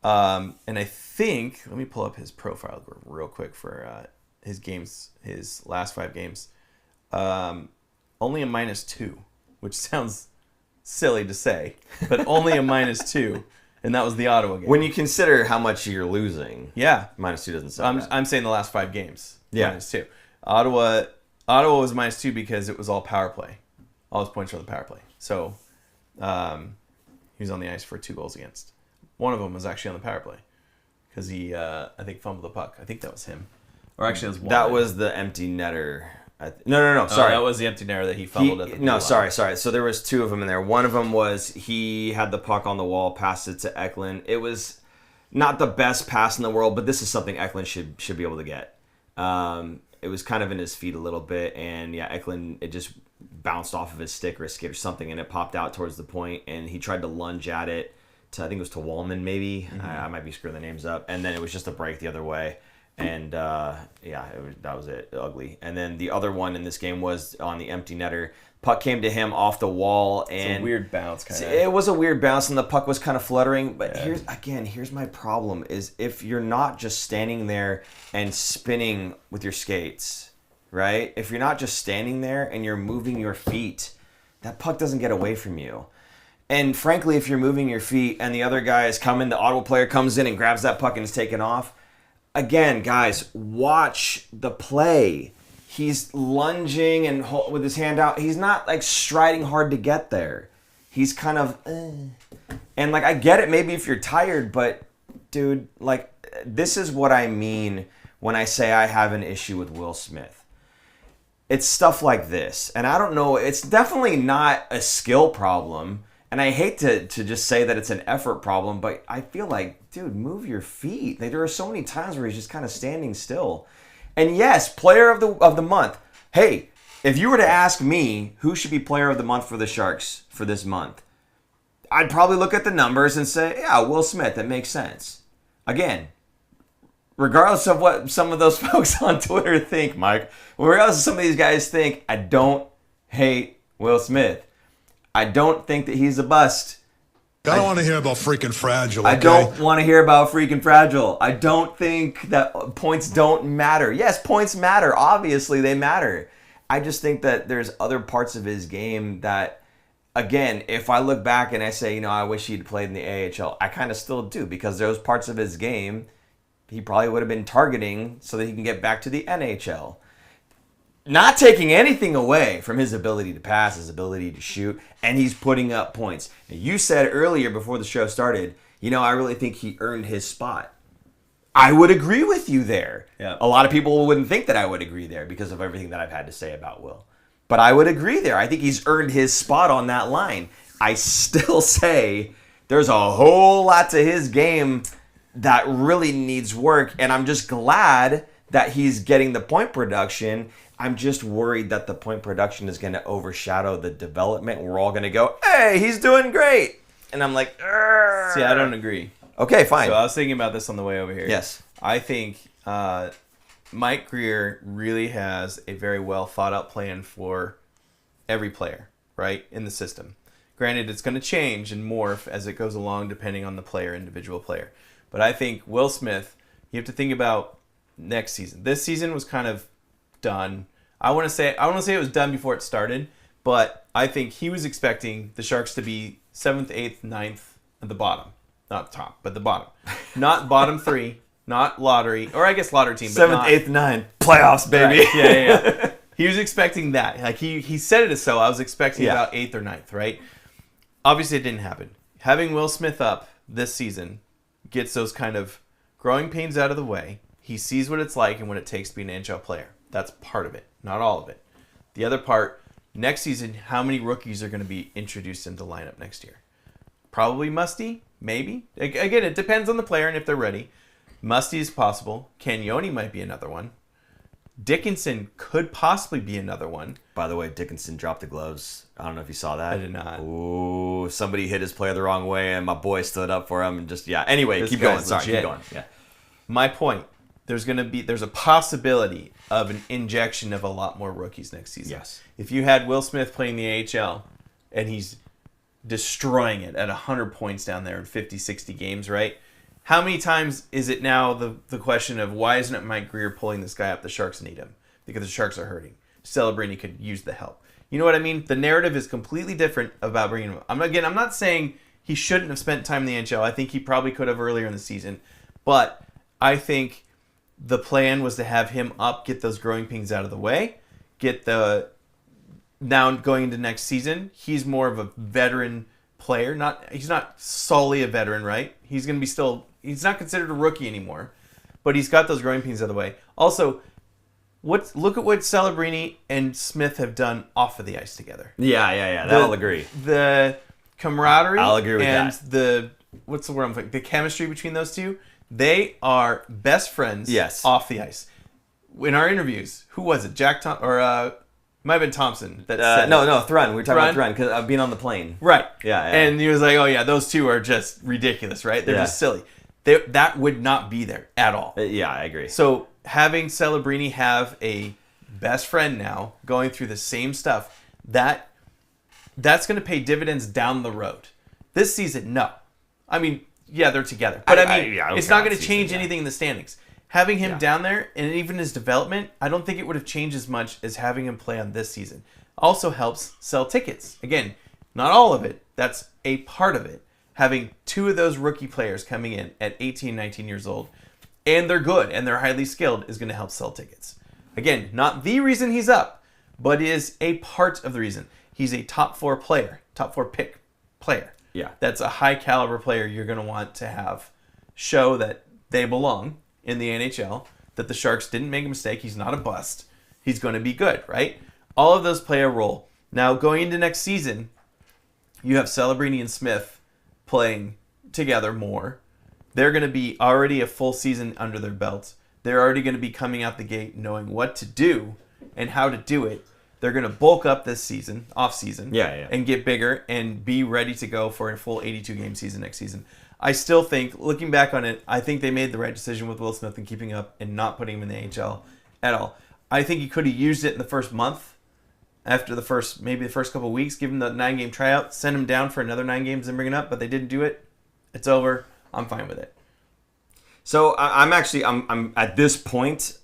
And I think, let me pull up his profile real quick for his games, his last 5 games. Only a -2, which sounds silly to say, but only a -2. And that was the Ottawa game. When you consider how much you're losing, yeah, -2 doesn't sound bad. I'm saying the last 5 games. Yeah. -2. Ottawa was -2 because it was all power play. All his points were on the power play. So he was on the ice for 2 goals against. One of them was actually on the power play because he, I think, fumbled the puck. I think that was him. Or actually, it was one. That was the empty netter. No. Sorry, that was the empty netter that he fumbled at the No, sorry. So there was 2 of them in there. One of them was he had the puck on the wall, passed it to Eklund. It was not the best pass in the world, but this is something Eklund should be able to get. It was kind of in his feet a little bit, and yeah, Eklund, it just bounced off of his stick or his skate or something, and it popped out towards the point, and he tried to lunge at it to, I think it was to Wallman maybe. I might be screwing the names up, and then it was just a break the other way. And that was it. Ugly. And then the other one in this game was on the empty netter. Puck came to him off the wall, and it's a weird bounce kind of. It was a weird bounce, and the puck was kind of fluttering. But here's my problem: is if you're not just standing there and spinning with your skates, right? If you're not just standing there and you're moving your feet, that puck doesn't get away from you. And frankly, if you're moving your feet and the other guy is coming, the Ottawa player comes in and grabs that puck and is taken off. Again, guys, watch the play. He's lunging and with his hand out. He's not like striding hard to get there. He's kind of, and like I get it. Maybe if you're tired, but dude, like this is what I mean when I say I have an issue with Will Smith. It's stuff like this, and I don't know. It's definitely not a skill problem. And I hate to just say that it's an effort problem, but I feel like, dude, move your feet. Like, there are so many times where he's just kind of standing still. And yes, player of the month. Hey, if you were to ask me who should be player of the month for the Sharks for this month, I'd probably look at the numbers and say, yeah, Will Smith, that makes sense. Again, regardless of what some of those folks on Twitter think, Mike, regardless of some of these guys think, I don't hate Will Smith. I don't think that he's a bust. I don't want to hear about freaking fragile. I Okay? don't want to hear about freaking fragile. I don't think that points don't matter. Yes, points matter. Obviously, they matter. I just think that there's other parts of his game that, again, if I look back and I say, I wish he'd played in the AHL, I kind of still do, because those parts of his game he probably would have been targeting so that he can get back to the NHL. Not taking anything away from his ability to pass, his ability to shoot, and he's putting up points. Now, you said earlier before the show started, I really think he earned his spot. I would agree with you there. Yeah. A lot of people wouldn't think that I would agree there because of everything that I've had to say about Will. But I would agree there. I think he's earned his spot on that line. I still say there's a whole lot to his game that really needs work, and I'm just glad that he's getting the point production. I'm just worried that the point production is going to overshadow the development. We're all going to go, hey, he's doing great. And I'm like, Arr. See, I don't agree. Okay, fine. So I was thinking about this on the way over here. Yes. I think Mike Grier really has a very well thought out plan for every player, right, in the system. Granted, it's going to change and morph as it goes along depending on the player, individual player. But I think Will Smith, you have to think about next season. This season was kind of done. I want to say it was done before it started, but I think he was expecting the Sharks to be 7th, 8th, 9th at the bottom. Not top, but the bottom. Not bottom 3, not lottery, or I guess lottery team. But 7th, 8th, 9th, playoffs, baby. Right. Yeah. He was expecting that. Like he said it as so. I was expecting about 8th or 9th, right? Obviously, it didn't happen. Having Will Smith up this season gets those kind of growing pains out of the way. He sees what it's like and what it takes to be an NHL player. That's part of it, not all of it. The other part, next season, how many rookies are going to be introduced into the lineup next year? Probably Musty, maybe. Again, it depends on the player and if they're ready. Musty is possible. Cagnoni might be another one. Dickinson could possibly be another one. By the way, Dickinson dropped the gloves. I don't know if you saw that. I did not. Ooh, somebody hit his player the wrong way, and my boy stood up for him and just, Anyway, This keep going. guy's Sorry, legit. keep going. Yeah. My point, there's a possibility of an injection of a lot more rookies next season. Yes. If you had Will Smith playing the AHL and he's destroying it at 100 points down there in 50, 60 games, right? How many times is it now the question of why isn't it Mike Greer pulling this guy up? The Sharks need him because the Sharks are hurting. Celebrini could use the help. You know what I mean? The narrative is completely different about bringing him up. I'm not saying he shouldn't have spent time in the NHL. I think he probably could have earlier in the season. But I think the plan was to have him up, get those growing pains out of the way, now going into next season, he's more of a veteran player. He's not solely a veteran, right? He's going to be he's not considered a rookie anymore, but he's got those growing pains out of the way. Also, look at what Celebrini and Smith have done off of the ice together. Yeah. I'll agree. The camaraderie I'll agree with and that. what's the word I'm thinking? The chemistry between those two. They are best friends off the ice. In our interviews, who was it? Jack Tom or might have been Thompson that said no, Thrun. We were talking about Thrun because I've been on the plane. Right. Yeah. And he was like, "Oh yeah, those two are just ridiculous, right? They're just silly. That would not be there at all." Yeah, I agree. So having Celebrini have a best friend now going through the same stuff, that's going to pay dividends down the road. This season, no. I mean, yeah, they're together, but it's not going to change anything in the standings. Having him down there, and even his development, I don't think it would have changed as much as having him play on this season. Also helps sell tickets. Again, not all of it. That's a part of it. Having two of those rookie players coming in at 18, 19 years old, and they're good, and they're highly skilled, is going to help sell tickets. Again, not the reason he's up, but is a part of the reason. He's a top 4 pick player. Yeah. That's a high caliber player you're going to want to have show that they belong in the NHL, that the Sharks didn't make a mistake. He's not a bust. He's going to be good, right? All of those play a role. Now, going into next season, you have Celebrini and Smith playing together more. They're going to be already a full season under their belts. They're already going to be coming out the gate knowing what to do and how to do it. They're going to bulk up this season, off season, and get bigger and be ready to go for a full 82-game season next season. I still think, looking back on it, I think they made the right decision with Will Smith and keeping up and not putting him in the AHL at all. I think he could have used it in the first month, after the first couple of weeks, give him the 9-game tryout, send him down for another 9 games and bring it up, but they didn't do it. It's over. I'm fine with it. So I'm at this point,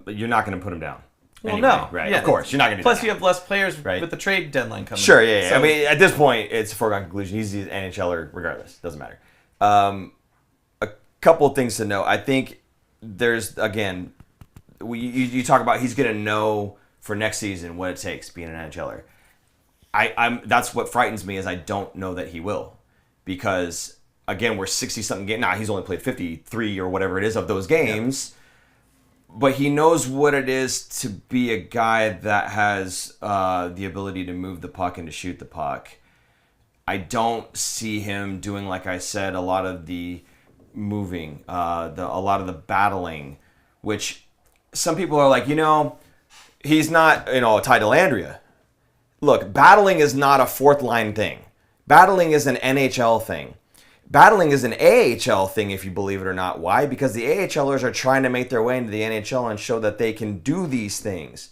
you're not going to put him down. Well, anyway, no. Right. Yeah. Of course, you're not going to do Plus, that. you have less players with the trade deadline coming. Sure, yeah. So, I mean, at this point, it's a foregone conclusion. He's the NHLer regardless. Doesn't matter. A couple of things to know. I think there's, again, you talk about he's going to know for next season what it takes being an NHLer. That's what frightens me is I don't know that he will. Because, again, we're 60-something games. Nah, he's only played 53 or whatever it is of those games. Yeah. But he knows what it is to be a guy that has the ability to move the puck and to shoot the puck. I don't see him doing, like I said, a lot of the moving, a lot of the battling, which some people are like, he's not, tied to Landria. Look, battling is not a fourth-line thing. Battling is an NHL thing. Battling is an AHL thing, if you believe it or not. Why? Because the AHLers are trying to make their way into the NHL and show that they can do these things.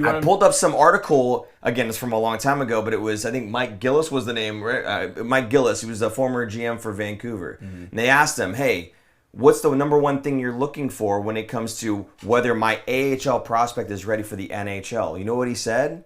I pulled up some article, again, it's from a long time ago, but it was, I think Mike Gillis was the name, right? Mike Gillis, he was a former GM for Vancouver. Mm-hmm. And they asked him, hey, what's the number one thing you're looking for when it comes to whether my AHL prospect is ready for the NHL? You know what he said?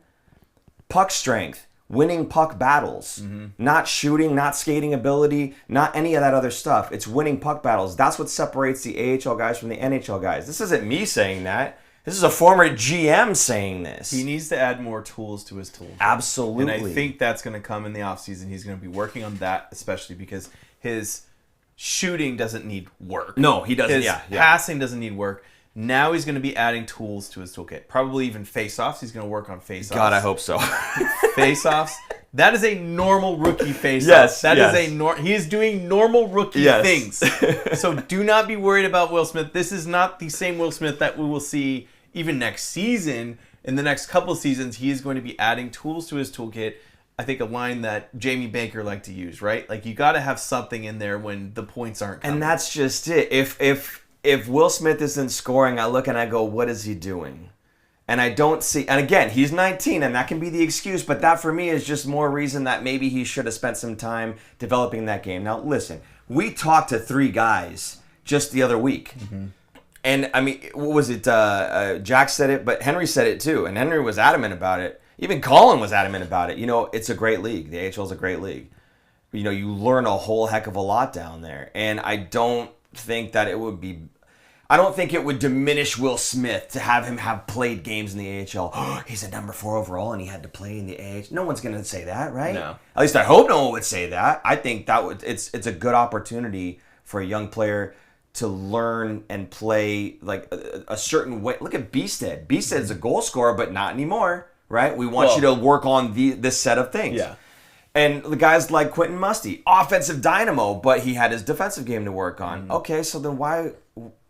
Puck strength. Winning puck battles, not shooting, not skating ability, not any of that other stuff. It's winning puck battles. That's what separates the AHL guys from the NHL guys. This isn't me saying that. This is a former GM saying this. He needs to add more tools to his tool. Absolutely. And I think that's going to come in the offseason. He's going to be working on that, especially because his shooting doesn't need work. No, he doesn't. His passing doesn't need work. Now he's going to be adding tools to his toolkit. Probably even face-offs. He's going to work on face-offs. God, I hope so. Face-offs. That is a normal rookie face-off. Yes, he is doing normal rookie things. So do not be worried about Will Smith. This is not the same Will Smith that we will see even next season. In the next couple of seasons, he is going to be adding tools to his toolkit. I think a line that Jamie Baker liked to use, right? Like, you got to have something in there when the points aren't coming. And that's just it. If Will Smith isn't scoring, I look and I go, what is he doing? And I don't see, and again, he's 19 and that can be the excuse, but that for me is just more reason that maybe he should have spent some time developing that game. Now listen, We talked to 3 guys just the other week. Mm-hmm. And, I mean, what was it? Jack said it, but Henry said it too. And Henry was adamant about it. Even Colin was adamant about it. You know, it's a great league. The AHL is a great league. You know, you learn a whole heck of a lot down there. And I don't think that it would be... I don't think it would diminish Will Smith to have him have played games in the AHL. Oh, he's a number 4 overall and he had to play in the AHL. No one's going to say that, right? No. At least I hope no one would say that. I think that it's a good opportunity for a young player to learn and play like a certain way. Look at Beestead. Beestead's a goal scorer, but not anymore, right? We want you to work on this set of things. Yeah. And the guys like Quentin Musty, offensive dynamo, but he had his defensive game to work on. Mm-hmm. Okay, so then why...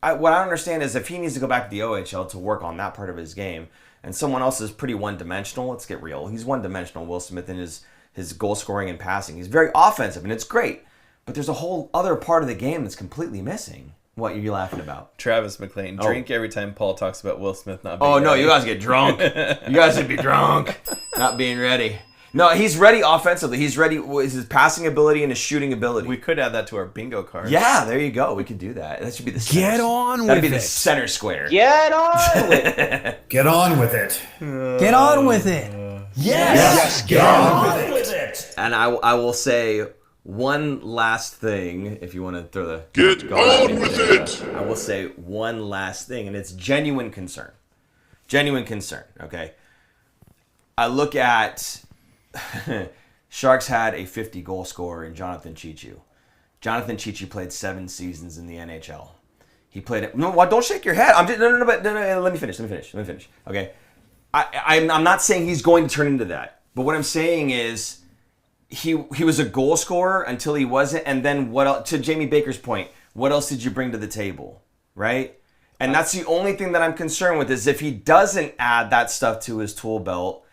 what I don't understand is if he needs to go back to the OHL to work on that part of his game, and someone else is pretty one-dimensional, let's get real. He's one-dimensional, Will Smith, in his goal scoring and passing. He's very offensive, and it's great. But there's a whole other part of the game that's completely missing. What are you laughing about? Travis McLean, drink every time Paul talks about Will Smith not being ready. No, you guys get drunk. You guys should be drunk. Not being ready. No, he's ready offensively. He's ready with his passing ability and his shooting ability. We could add that to our bingo card. Yeah, there you go. We could do that. That should be the center. Get on with it. That'd be the center square. Get on with it. Get on with it. Get on with it. Yes. Get on with it. And I will say one last thing, if you want to throw the... Get on with it. I will say one last thing, and it's genuine concern. Genuine concern, okay? I look at... Sharks had a 50-goal scorer in Jonathan Cheechoo. Jonathan Cheechoo played 7 seasons in the NHL. He played it. No, don't shake your head. No. Let me finish. Okay, I'm not saying he's going to turn into that. But what I'm saying is, he was a goal scorer until he wasn't. And then what else? To Jamie Baker's point, what else did you bring to the table, right? And that's the only thing that I'm concerned with is if he doesn't add that stuff to his tool belt.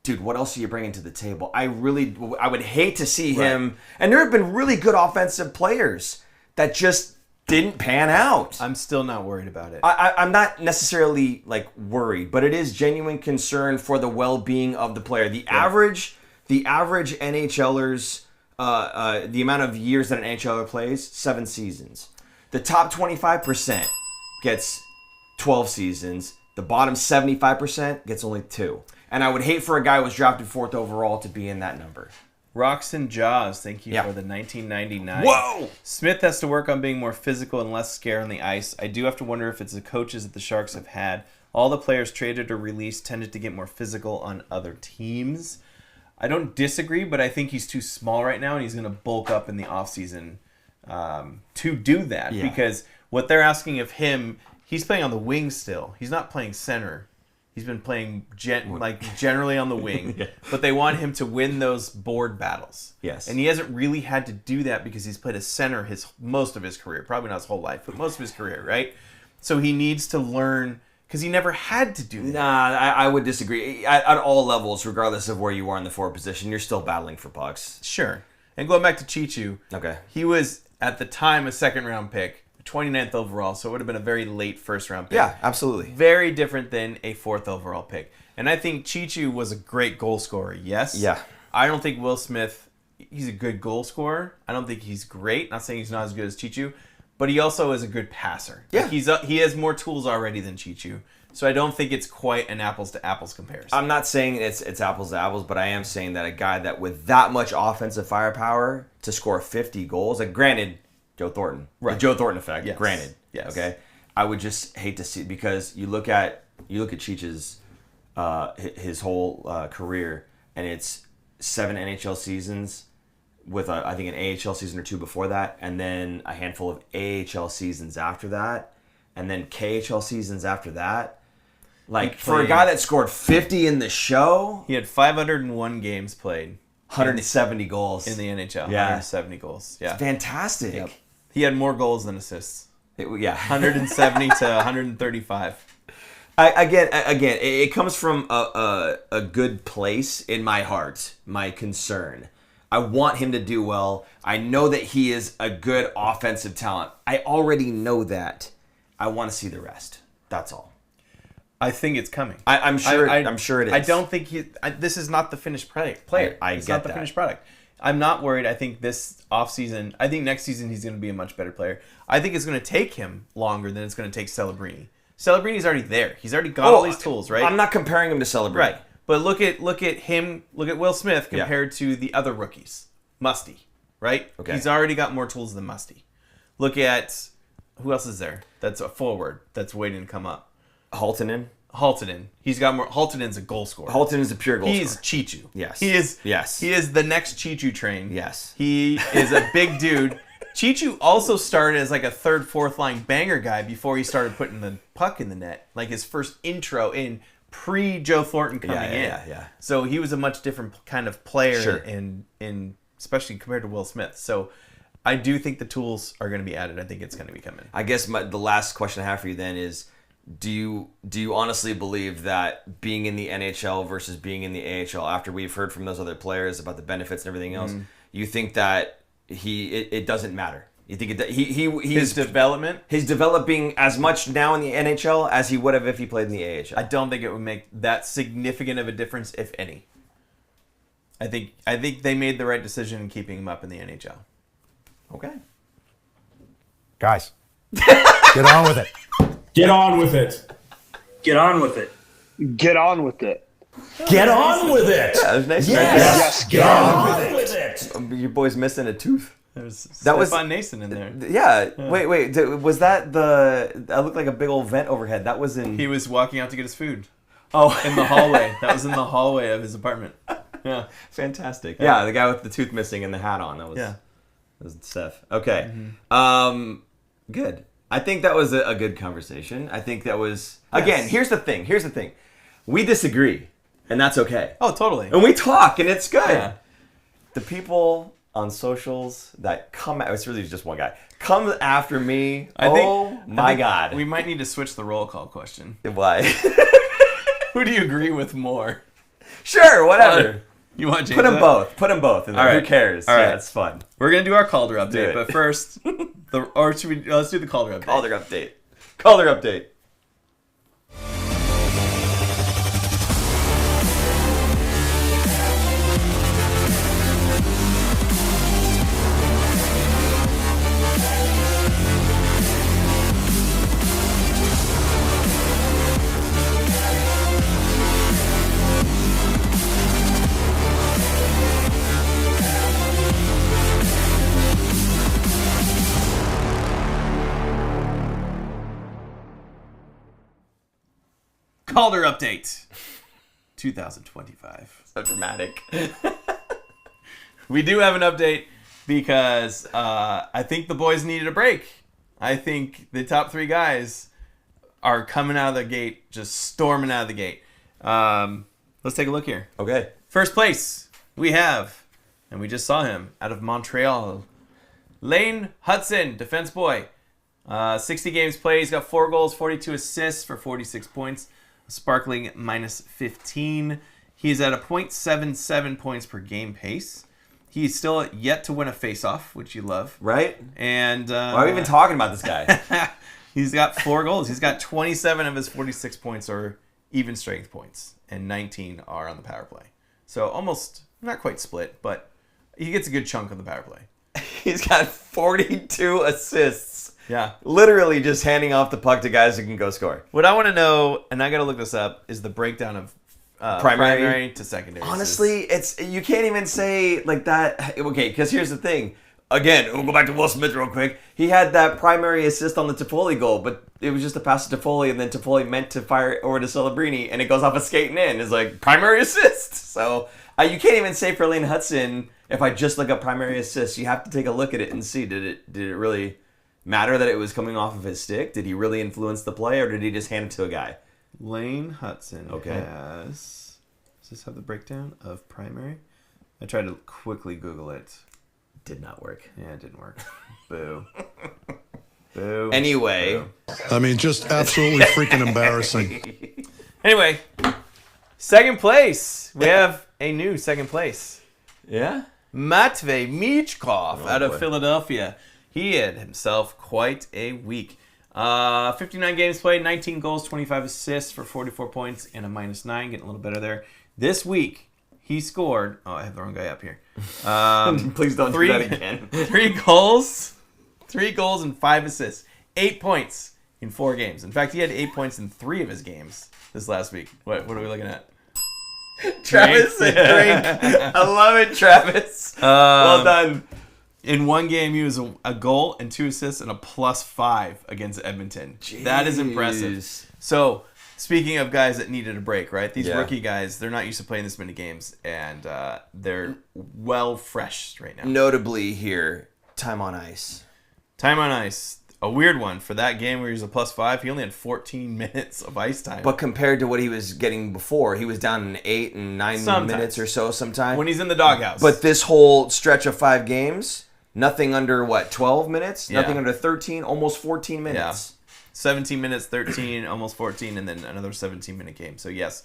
Dude, what else are you bringing to the table? I would hate to see him. And there have been really good offensive players that just didn't pan out. I'm still not worried about it. I'm not necessarily like worried, but it is genuine concern for the well-being of the player. The average NHLers, the amount of years that an NHLer plays, 7 seasons. The top 25% gets 12 seasons. The bottom 75% gets only 2. And I would hate for a guy who was drafted 4th overall to be in that number. Roxon Jaws, thank you for the 1999. Whoa! Smith has to work on being more physical and less scared on the ice. I do have to wonder if it's the coaches that the Sharks have had. All the players traded or released tended to get more physical on other teams. I don't disagree, but I think he's too small right now, and he's going to bulk up in the offseason to do that. Yeah. Because what they're asking of him, he's playing on the wing still. He's not playing center. He's been playing generally on the wing, yeah. But they want him to win those board battles. Yes, and he hasn't really had to do that because he's played a center most of his career, probably not his whole life, but most of his career, right? So he needs to learn because he never had to do that. Nah, I would disagree. At all levels, regardless of where you are in the forward position, you're still battling for pucks. Sure. And going back to Cheechoo, okay, he was at the time a 2nd-round pick. 29th overall, so it would have been a very late 1st-round pick. Yeah, absolutely. Very different than a 4th overall pick. And I think Cheechoo was a great goal scorer, yes. Yeah. I don't think Will Smith, he's a good goal scorer. I don't think he's great. Not saying he's not as good as Cheechoo, but he also is a good passer. Yeah. Like he has more tools already than Cheechoo. So I don't think it's quite an apples-to-apples comparison. I'm not saying it's apples to apples, but I am saying that a guy that with that much offensive firepower to score 50 goals, like granted, Joe Thornton. Right. The Joe Thornton effect, yes. Granted. Yes. Okay. I would just hate to see because you look at Cheech's his whole career, and it's 7 NHL seasons with I think an AHL season or 2 before that, and then a handful of AHL seasons after that, and then KHL seasons after that. Like for a guy that scored 50 in the show, he had 501 games played. 170 goals in the NHL. Yeah. 170 goals. Yeah. It's fantastic. Yep. He had more goals than assists. Yeah. 170 to 135. Again, it comes from a good place in my heart, my concern. I want him to do well. I know that he is a good offensive talent. I already know that. I want to see the rest. That's all. I think it's coming. I'm sure it is. I don't think this is not the finished player. I it's get not the that. finished product. I'm not worried. I think this offseason, I think next season he's going to be a much better player. I think it's going to take him longer than it's going to take Celebrini. Celebrini's already there. He's already got all these tools, right? I'm not comparing him to Celebrini. Right. But look at him, look at Will Smith compared to the other rookies. Musty, right? Okay. He's already got more tools than Musty. Look at, who else is there that's a forward that's waiting to come up? Haltonen. He's got more. Haltonen's a goal scorer. Haltonen's a pure goal He's scorer. Chichu. Yes. He is. Yes. He is the next Chichu train. Yes. He is a big dude. Chichu also started as like a third, fourth line banger guy before he started putting the puck in the net. Like his first intro in pre-Joe Thornton coming in. Yeah. So he was a much different kind of player, Sure. in especially compared to Will Smith. So I do think the tools are going to be added. I think it's going to be coming. I guess the last question I have for you then is, do you honestly believe that being in the NHL versus being in the AHL, after we've heard from those other players about the benefits and everything else, you think that it doesn't matter? You think His development? He's developing as much now in the NHL as he would have if he played in the AHL? I don't think it would make that significant of a difference, if any. I think they made the right decision in keeping him up in the NHL. Okay. Guys, get on with it. Get on with it. Get on with it. Get on with it. Get on with it. Yeah, it was nice. Yes, get on with it. Your boy's missing a tooth. There's That was- Stefan Nason in there. Yeah. Wait. Was that that looked like a big old vent overhead? That was in. He was walking out to get his food Oh, in the hallway. That was in the hallway of his apartment. Yeah. fantastic. Yeah, the guy with the tooth missing and the hat on. That was. Yeah. That was Steph. Okay. Good. I think that was a good conversation. I think that was again. Here's the thing. We disagree, and that's okay. Oh, totally. And we talk, and it's good. Yeah. The people on socials that come at, it's really just one guy, comes after me. I think God. We might need to switch the roll call question. Why? Who do you agree with more? Sure, whatever. You want to Put them both. Put them both. In there. All right. Who cares? All right. Yeah, it's fun. We're gonna do our Calder update, Do it. but first, let's do the Calder update. Calder update. Calder update 2025. So dramatic. We do have an update because I think the boys needed a break. I think the top three guys are coming out of the gate, just storming out of the gate. Let's take a look here. Okay. First place, we have, and we just saw him, out of Montreal, Lane Hudson, defense boy. 60 games played. He's got 4 goals, 42 assists for 46 points. A sparkling minus 15. He's at a .77 points per game pace. He's still yet to win a faceoff, which you love. Right? And Why are we even talking about this guy? he's got 4 goals. He's got 27 of his 46 points are even strength points, and 19 are on the power play. So almost, not quite split, but he gets a good chunk on the power play. He's got 42 assists. Yeah. Literally just handing off the puck to guys who can go score. What I want to know, and I got to look this up, is the breakdown of primary to secondary. Honestly, it's you can't even say like that. Okay, because here's the thing. Again, we'll go back to Will Smith real quick. He had that primary assist on the Toffoli goal, but it was just a pass to Toffoli, and then Toffoli meant to fire over to Celebrini, and it goes off a skating in. It's like primary assist. So you can't even say for Lane Hudson, if I just look up primary assists, you have to take a look at it and see, did it really matter that it was coming off of his stick? Did he really influence the play, or did he just hand it to a guy? Lane Hudson has... Does this have the breakdown of primary? I tried to quickly Google it. Did not work. Yeah, it didn't work. Boo. Boo. Anyway. Boo. I mean, just absolutely freaking embarrassing. Anyway, second place. We have a new second place. Yeah? Matvey Michkov out of boy. Philadelphia. He had himself quite a week. 59 games played, 19 goals, 25 assists for 44 points, and a -9, getting a little better there. This week, he scored. Oh, I have the wrong guy up here. Please don't do that again. 3 goals and 5 assists. 8 points in 4 games. In fact, he had 8 points in 3 of his games this last week. What are we looking at? Travis said drink. I love it, Travis. Well done. In 1 game, he was a goal and 2 assists and a +5 against Edmonton. Jeez. That is impressive. So, speaking of guys that needed a break, right? These rookie guys, they're not used to playing this many games, and they're well fresh right now. Notably here, time on ice. Time on ice. A weird one. For that game where he was a +5, he only had 14 minutes of ice time. But compared to what he was getting before, he was down in 8 and 9 minutes or so sometimes. When he's in the doghouse. But this whole stretch of 5 games, nothing under, 12 minutes? Yeah. Nothing under 13, almost 14 minutes. Yeah. 17 minutes, 13, almost 14, and then another 17-minute game. So, yes,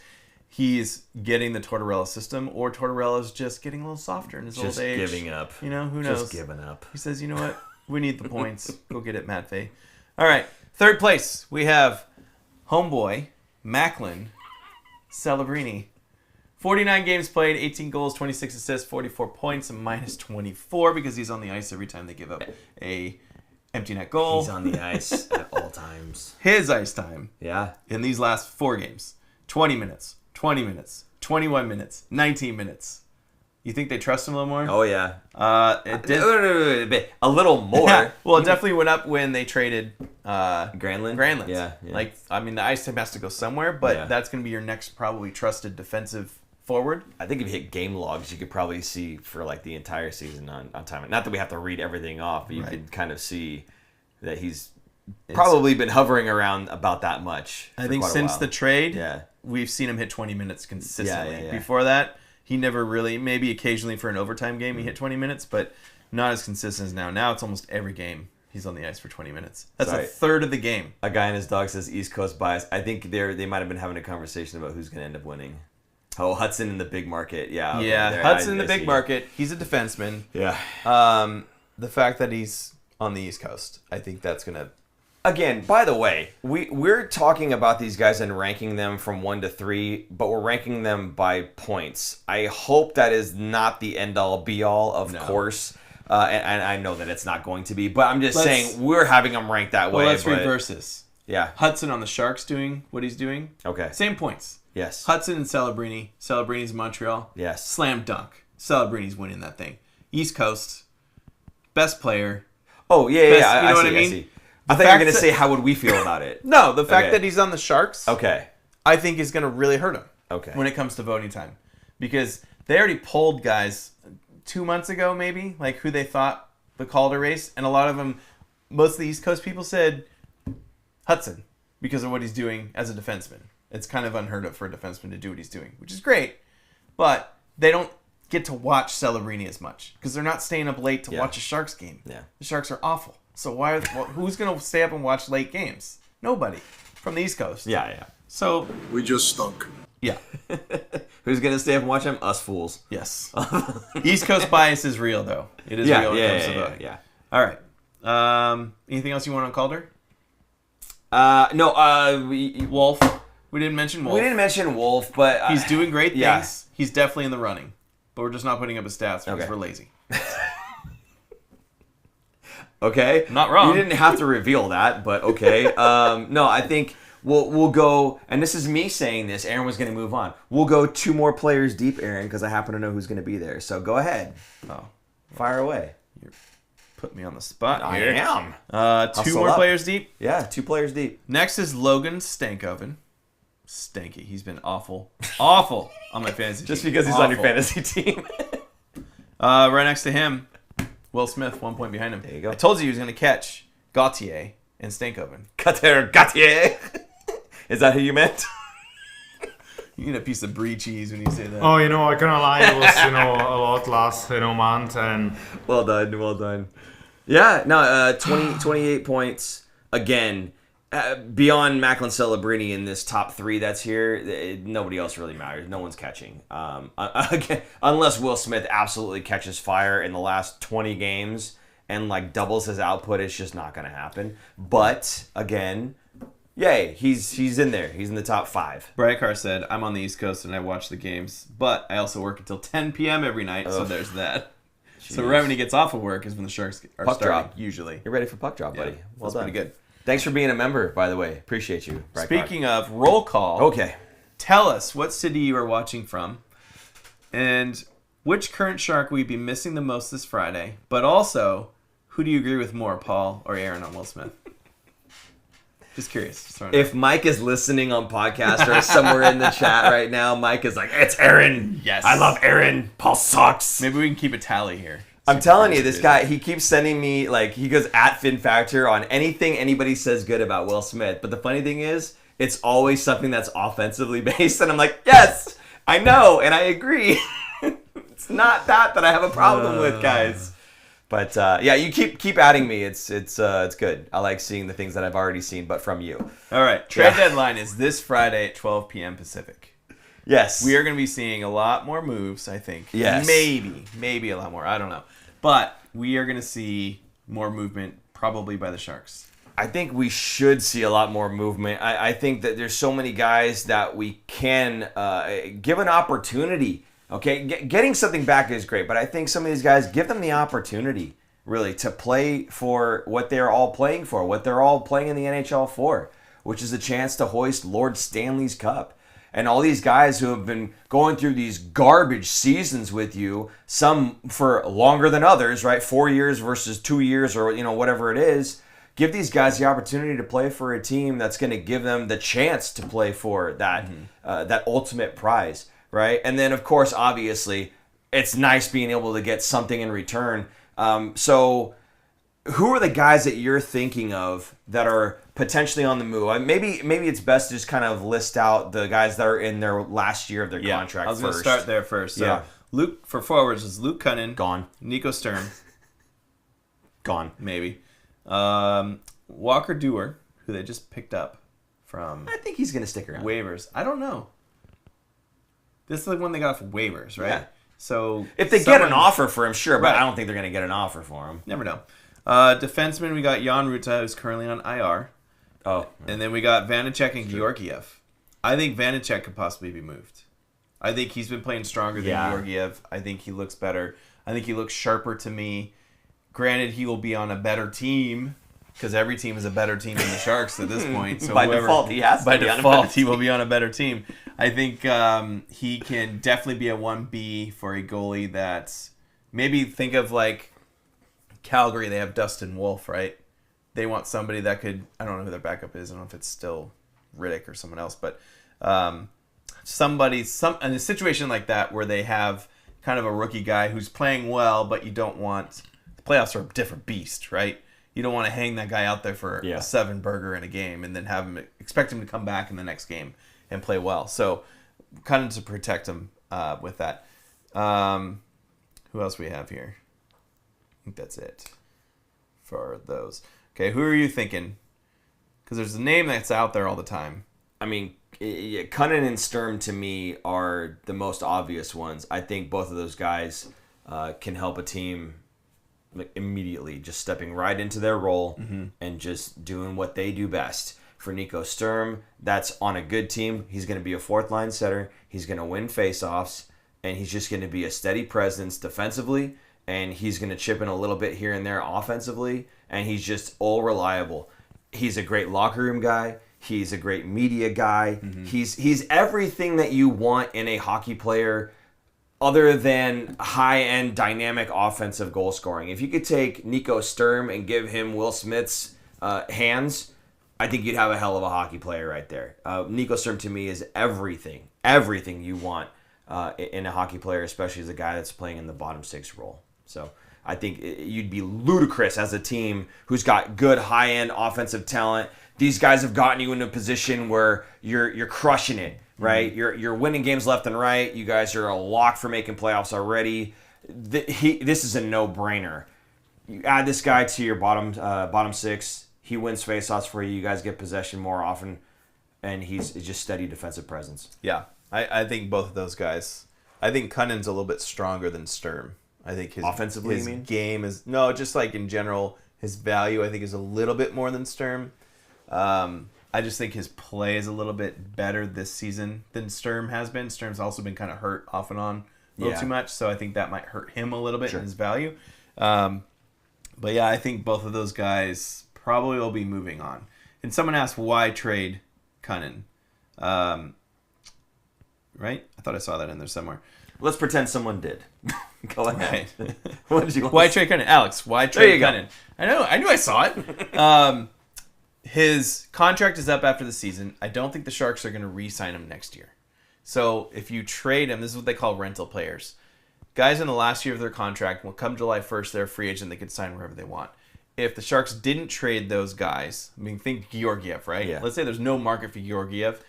he's getting the Tortorella system, or Tortorella's just getting a little softer in his old age. Just giving up. You know, who knows? Just giving up. He says, you know what? We need the points. Go get it, Matt Fay. All right. 3rd place, we have homeboy, Macklin Celebrini. 49 games played, 18 goals, 26 assists, 44 points, and -24 because he's on the ice every time they give up a empty net goal. He's on the ice at all times. His ice time. Yeah. In these last 4 games, 20 minutes, 20 minutes, 21 minutes, 19 minutes. You think they trust him a little more? Oh, yeah. It did. A little more. Yeah. Well, it definitely went up when they traded Granlund. Yeah. Like, I mean, the ice time has to go somewhere, but that's going to be your next probably trusted defensive forward. I think if you hit game logs, you could probably see for like the entire season on time. Not that we have to read everything off, but you could kind of see that he's probably been hovering around about that much. I think since the trade, yeah, we've seen him hit 20 minutes consistently. Yeah. Before that, he never really, maybe occasionally for an overtime game, he hit 20 minutes, but not as consistent as now. Now it's almost every game he's on the ice for 20 minutes. That's a third of the game. A guy in his dog says East Coast bias. I think they might have been having a conversation about who's going to end up winning. Oh, Hudson in the big market. Yeah. Yeah, Hudson in the big market. He's a defenseman. Yeah. The fact that he's on the East Coast, I think that's going to... Again, by the way, we're talking about these guys and ranking them from 1 to 3, but we're ranking them by points. I hope that is not the end-all, be-all, of course. And I know that it's not going to be, but I'm just saying we're having them ranked that way. Let's reverse this. Yeah. Hudson on the Sharks doing what he's doing. Okay. Same points. Yes. Hudson and Celebrini. Celebrini's in Montreal. Yes. Slam dunk. Celebrini's winning that thing. East Coast. Best player. Oh, yeah. You know what I mean? I thought you were going to say, how would we feel about it? No, the fact that he's on the Sharks, I think is going to really hurt him when it comes to voting time. Because they already polled guys 2 months ago, maybe, like who they thought the Calder race. And a lot of them, most of the East Coast people said Hudson because of what he's doing as a defenseman. It's kind of unheard of for a defenseman to do what he's doing, which is great. But they don't get to watch Celebrini as much because they're not staying up late to watch a Sharks game. Yeah. The Sharks are awful. So who's going to stay up and watch late games? Nobody from the East Coast. Yeah. So We just stunk. Yeah. Who's going to stay up and watch them? Us fools. Yes. East Coast bias is real, though. It is real when it comes to voting. Yeah. All right. Anything else you want on Calder? No. Wolf. We didn't mention Wolf. We didn't mention Wolf, but he's doing great things. Yeah. He's definitely in the running, but we're just not putting up his stats because we're lazy. Okay. Not wrong. You didn't have to reveal that, but okay. No, I think we'll go, and this is me saying this. Aaron was going to move on. We'll go 2 more players deep, Aaron, because I happen to know who's going to be there. So go ahead. Oh, fire away. You're putting me on the spot I here. am. 2 more players deep. Yeah, 2 players deep. Next is Logan Stankoven. Stanky. He's been awful on my fantasy Just team. because he's on your fantasy team. Right next to him, Will Smith, 1 point behind him. There you go. I told you he was going to catch Gauthier and Stankoven. Gautier. Is that who you meant? You need a piece of brie cheese when you say that. Oh, I can't lie. It was, a lot last, month. And Well done. Yeah, no, 28 points. Again, beyond Macklin Celebrini in this top 3 that's here, nobody else really matters. No one's catching. Again, unless Will Smith absolutely catches fire in the last 20 games and doubles his output, it's just not going to happen. But again, yay, he's in there. He's in the top 5. Brykar said, I'm on the East Coast and I watch the games, but I also work until 10 p.m. every night, so there's that. Jeez. So right when he gets off of work is when the Sharks are puck starting, drop. usually. You're ready for puck drop, buddy. Well done. Pretty good. Thanks for being a member, by the way. Appreciate you, Brykar. Speaking of roll call, okay, tell us what city you are watching from, and which current Shark will you be missing the most this Friday, but also, who do you agree with more, Paul or Aaron on Will Smith? Just curious. If Mike is listening on podcast or somewhere in the chat right now, Mike is like, it's Aaron. Yes. I love Aaron. Paul sucks. Maybe we can keep a tally here. I'm telling you, this guy, he keeps sending me, like, he goes at Fin Factor on anything anybody says good about Will Smith. But the funny thing is, it's always something that's offensively based. And I'm like, yes, I know, and I agree. It's not that I have a problem with, guys. But yeah, you keep adding me. It's good. I like seeing the things that I've already seen, but from you. All right, trade deadline is this Friday at 12 p.m. Pacific. Yes, we are going to be seeing a lot more moves. I think. Yes, maybe a lot more. I don't know, but we are going to see more movement probably by the Sharks. I think we should see a lot more movement. I think that there's so many guys that we can give an opportunity. Okay, getting something back is great, but I think some of these guys, give them the opportunity, really, to play for what they're all playing for, what they're all playing in the NHL for, which is a chance to hoist Lord Stanley's Cup. And all these guys who have been going through these garbage seasons with you, some for longer than others, right? 4 years versus 2 years or, whatever it is. Give these guys the opportunity to play for a team that's going to give them the chance to play for that, that ultimate prize. Right? And then, of course, obviously, it's nice being able to get something in return. So who are the guys that you're thinking of that are potentially on the move? Maybe it's best to just kind of list out the guys that are in their last year of their contract first. I was going to start there first. So Luke, for forwards, is Luke Cunnin. Gone. Nico Sturm. Gone. Maybe. Walker Dewar, who they just picked up from... I think he's going to stick around. Waivers. I don't know. This is the one they got off of waivers, right? Yeah. So if they get an offer for him, sure, but I don't think they're going to get an offer for him. Never know. Defenseman, we got Jan Ruta, who's currently on IR. Oh. And then we got Vanacek and Georgiev. I think Vanacek could possibly be moved. I think he's been playing stronger than Georgiev. I think he looks better. I think he looks sharper to me. Granted, he will be on a better team, because every team is a better team than the Sharks at this point. So by default, he has to by be default, on a he will be on a better team. I think he can definitely be a 1B for a goalie that's maybe think of like Calgary. They have Dustin Wolf, right? They want somebody that could, I don't know who their backup is. I don't know if it's still Riddick or someone else, but in a situation like that where they have kind of a rookie guy who's playing well, but you don't want, the playoffs are a different beast, right? You don't want to hang that guy out there for a 7-burger in a game and then expect him to come back in the next game and play well. So kind of to protect him with that. Who else we have here? I think that's it for those. Okay, who are you thinking? Because there's a name that's out there all the time. I mean, Cunnin and Sturm to me are the most obvious ones. I think both of those guys can help a team immediately, just stepping right into their role and just doing what they do best. For Nico Sturm, that's on a good team. He's going to be a fourth-line setter. He's going to win face-offs, and he's just going to be a steady presence defensively, and he's going to chip in a little bit here and there offensively, and he's just all reliable. He's a great locker room guy. He's a great media guy. He's everything that you want in a hockey player other than high-end dynamic offensive goal scoring. If you could take Nico Sturm and give him Will Smith's hands, I think you'd have a hell of a hockey player right there. Nico Sturm to me is everything you want in a hockey player, especially as a guy that's playing in the bottom six role. So I think you'd be ludicrous as a team who's got good high-end offensive talent. These guys have gotten you in a position where you're crushing it, right? You're winning games left and right. You guys are a lock for making playoffs already. This is a no-brainer. You add this guy to your bottom six. He wins faceoffs for you. You guys get possession more often, and he's just steady defensive presence. Yeah, I think both of those guys. I think Cunnin's a little bit stronger than Sturm. I think his offensively, his game is just like in general. His value I think is a little bit more than Sturm. I just think his play is a little bit better this season than Sturm has been. Sturm's also been kind of hurt off and on a little too much, so I think that might hurt him a little bit in his value. But yeah, I think both of those guys probably will be moving on. And someone asked, why trade Cunnin? Right? I thought I saw that in there somewhere. Let's pretend someone did. Go ahead. Right. What did you want Why trade Cunnin? Alex, why trade Cunnin? I knew I saw it. His contract is up after the season. I don't think the Sharks are going to re-sign him next year. So if you trade him, this is what they call rental players. Guys in the last year of their contract, will come July 1st, they're a free agent. They can sign wherever they want. If the Sharks didn't trade those guys, I mean, think Georgiev, right? Yeah. Let's say there's no market for Georgiev.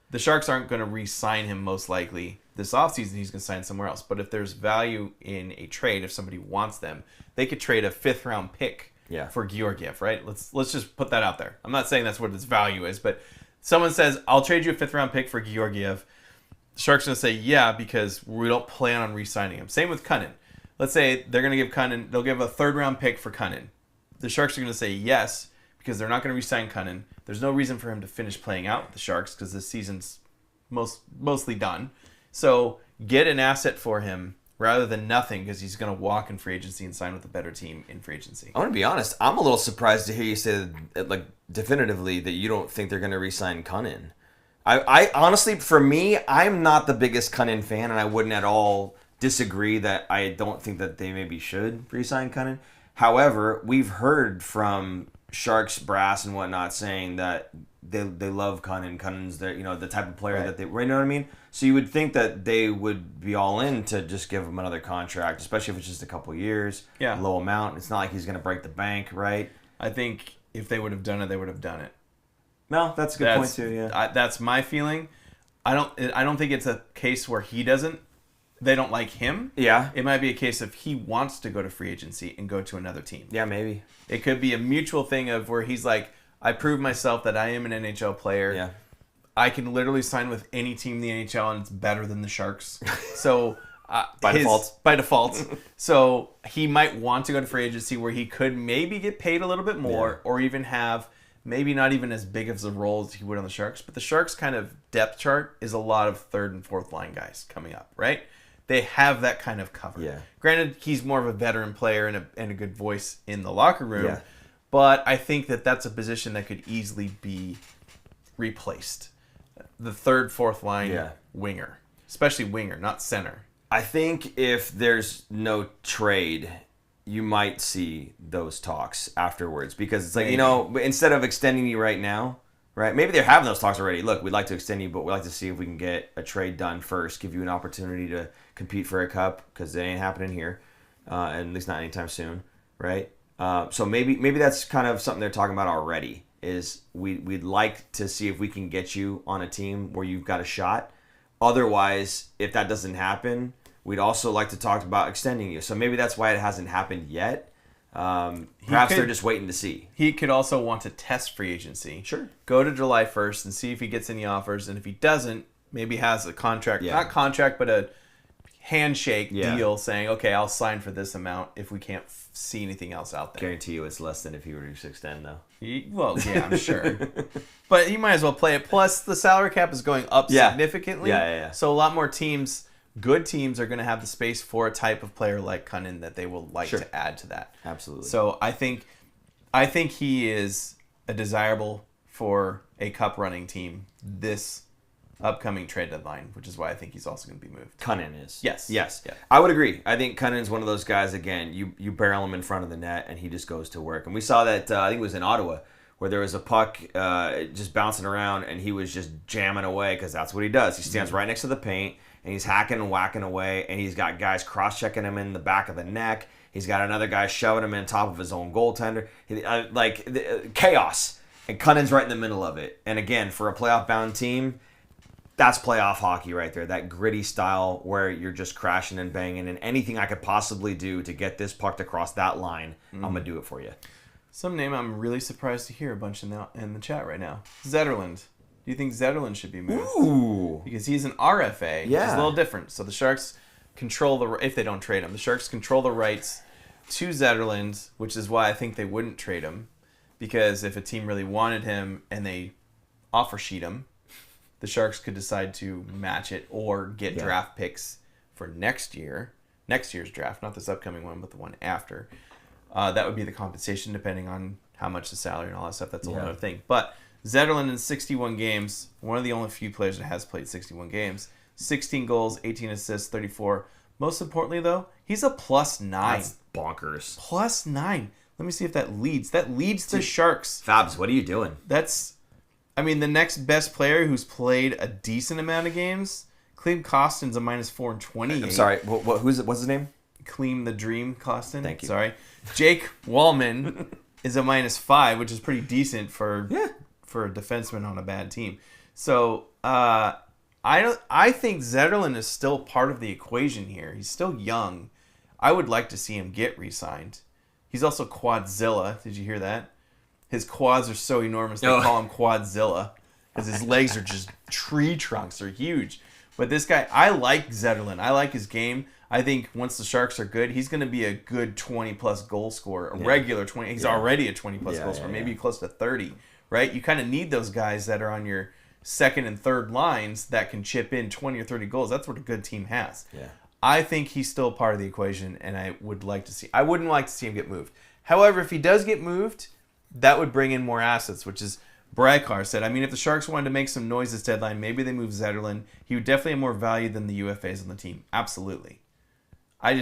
The Sharks aren't going to re-sign him most likely this offseason. He's going to sign somewhere else. But if there's value in a trade, if somebody wants them, they could trade a 5th-round pick for Georgiev, right? Let's just put that out there. I'm not saying that's what its value is, but someone says, I'll trade you a 5th-round pick for Georgiev. The Sharks are going to say, yeah, because we don't plan on re-signing him. Same with Cunnin. Let's say they're going to give Cunnin, they'll give a 3rd-round pick for Cunnin. The Sharks are going to say yes, because they're not going to re-sign Cunnin. There's no reason for him to finish playing out with the Sharks, because this season's mostly done. So get an asset for him rather than nothing, because he's going to walk in free agency and sign with a better team in free agency. I want to be honest. I'm a little surprised to hear you say, like, definitively that you don't think they're going to re-sign Cunnin. I honestly, for me, I'm not the biggest Cunnin fan, and I wouldn't at all disagree that I don't think that they maybe should re-sign Cunnin. However, we've heard from Sharks brass and whatnot saying that they love Cunnin. Cunnin's the type of player that they, you know what I mean? So you would think that they would be all in to just give him another contract, especially if it's just a couple years, low amount. It's not like he's going to break the bank, right? I think if they would have done it, they would have done it. No, that's a good point too. Yeah, that's my feeling. I don't think it's a case where they don't like him. Yeah, it might be a case of he wants to go to free agency and go to another team. Yeah, maybe it could be a mutual thing of where he's like, I proved myself that I am an NHL player. Yeah, I can literally sign with any team in the NHL and it's better than the Sharks. So by default. So he might want to go to free agency where he could maybe get paid a little bit more, or even have maybe not even as big of a role as he would on the Sharks. But the Sharks' kind of depth chart is a lot of 3rd and 4th line guys coming up, right? They have that kind of cover. Yeah. Granted, he's more of a veteran player and a good voice in the locker room. Yeah. But I think that's a position that could easily be replaced. The 3rd, 4th line winger. Especially winger, not center. I think if there's no trade, you might see those talks afterwards, because it's like, instead of extending you right now, right? Maybe they're having those talks already. Look, we'd like to extend you, but we'd like to see if we can get a trade done first, give you an opportunity to compete for a cup, because it ain't happening here, at least not anytime soon, right? So maybe that's kind of something they're talking about already, is we'd like to see if we can get you on a team where you've got a shot. Otherwise, if that doesn't happen, we'd also like to talk about extending you. So maybe that's why it hasn't happened yet. Perhaps they're just waiting to see. He could also want to test free agency. Sure. Go to July 1st and see if he gets any offers. And if he doesn't, maybe has a contract. Yeah. Not contract, but a handshake deal saying, okay, I'll sign for this amount if we can't see anything else out there. Guarantee you it's less than if he were to extend, though. I'm sure. But you might as well play it. Plus, the salary cap is going up significantly. Yeah. So a lot more teams... Good teams are going to have the space for a type of player like Cunnin that they will like to add to that. Absolutely. So I think he is a desirable for a cup running team this upcoming trade deadline, which is why I think he's also going to be moved. Cunnin is. Yes. Yeah. I would agree. I think Cunnin's one of those guys, again, you barrel him in front of the net and he just goes to work. And we saw that, I think it was in Ottawa, where there was a puck just bouncing around and he was just jamming away, because that's what he does. He stands right next to the paint, and he's hacking and whacking away, and he's got guys cross-checking him in the back of the neck. He's got another guy shoving him in top of his own goaltender. Chaos. And Cunnin's right in the middle of it. And again, for a playoff-bound team, that's playoff hockey right there. That gritty style where you're just crashing and banging, and anything I could possibly do to get this puck to cross that line, I'm going to do it for you. Some name I'm really surprised to hear a bunch in the chat right now. Zetterlund. Do you think Zetterlund should be moved? Ooh. Because he's an RFA, which is a little different. So the Sharks control if they don't trade him, the Sharks control the rights to Zetterlund, which is why I think they wouldn't trade him. Because if a team really wanted him and they offer sheet him. The Sharks could decide to match it or get draft picks for next year's draft, not this upcoming one, but the one after. That would be the compensation, depending on how much the salary and all that stuff. That's a whole other thing. But Zetterlund in 61 games, one of the only few players that has played 61 games, 16 goals, 18 assists, 34. Most importantly, though, he's a +9. That's bonkers. +9. Let me see if that leads. That leads the Sharks. Fabs, what are you doing? The next best player who's played a decent amount of games, Klim Kostin's a -4 in 28. I'm sorry. What's his name? Klim the Dream Kostin. Thank you. Sorry. Jake Wallman is a -5, which is pretty decent for a defenseman on a bad team. So I think Zetterlund is still part of the equation here. He's still young. I would like to see him get re-signed. He's also Quadzilla. Did you hear that? His quads are so enormous they call him Quadzilla because his legs are just tree trunks. They're huge. But this guy, I like Zetterlund. I like his game. I think once the Sharks are good, he's going to be a good 20-plus goal scorer, a regular 20. He's already a 20-plus goal scorer, maybe close to 30, right? You kind of need those guys that are on your second and third lines that can chip in 20 or 30 goals. That's what a good team has. Yeah. I think he's still part of the equation, and I wouldn't like to see him get moved. However, if he does get moved, that would bring in more assets, which is Brykar said. I mean, if the Sharks wanted to make some noise this deadline, maybe they move Zetterlund. He would definitely have more value than the UFAs on the team. Absolutely. I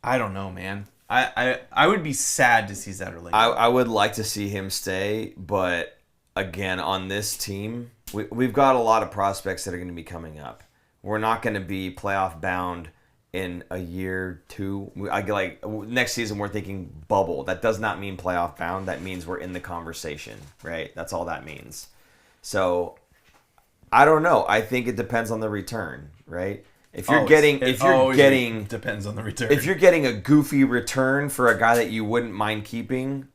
don't know, man. I would be sad to see Zetterlund. I would like to see him stay, but again, on this team, we've got a lot of prospects that are going to be coming up. We're not going to be playoff bound in a year, two. Next season, we're thinking bubble. That does not mean playoff bound. That means we're in the conversation, right? That's all that means. So, I don't know. I think it depends on the return, right? If you're getting depends on the return. If you're getting a goofy return for a guy that you wouldn't mind keeping,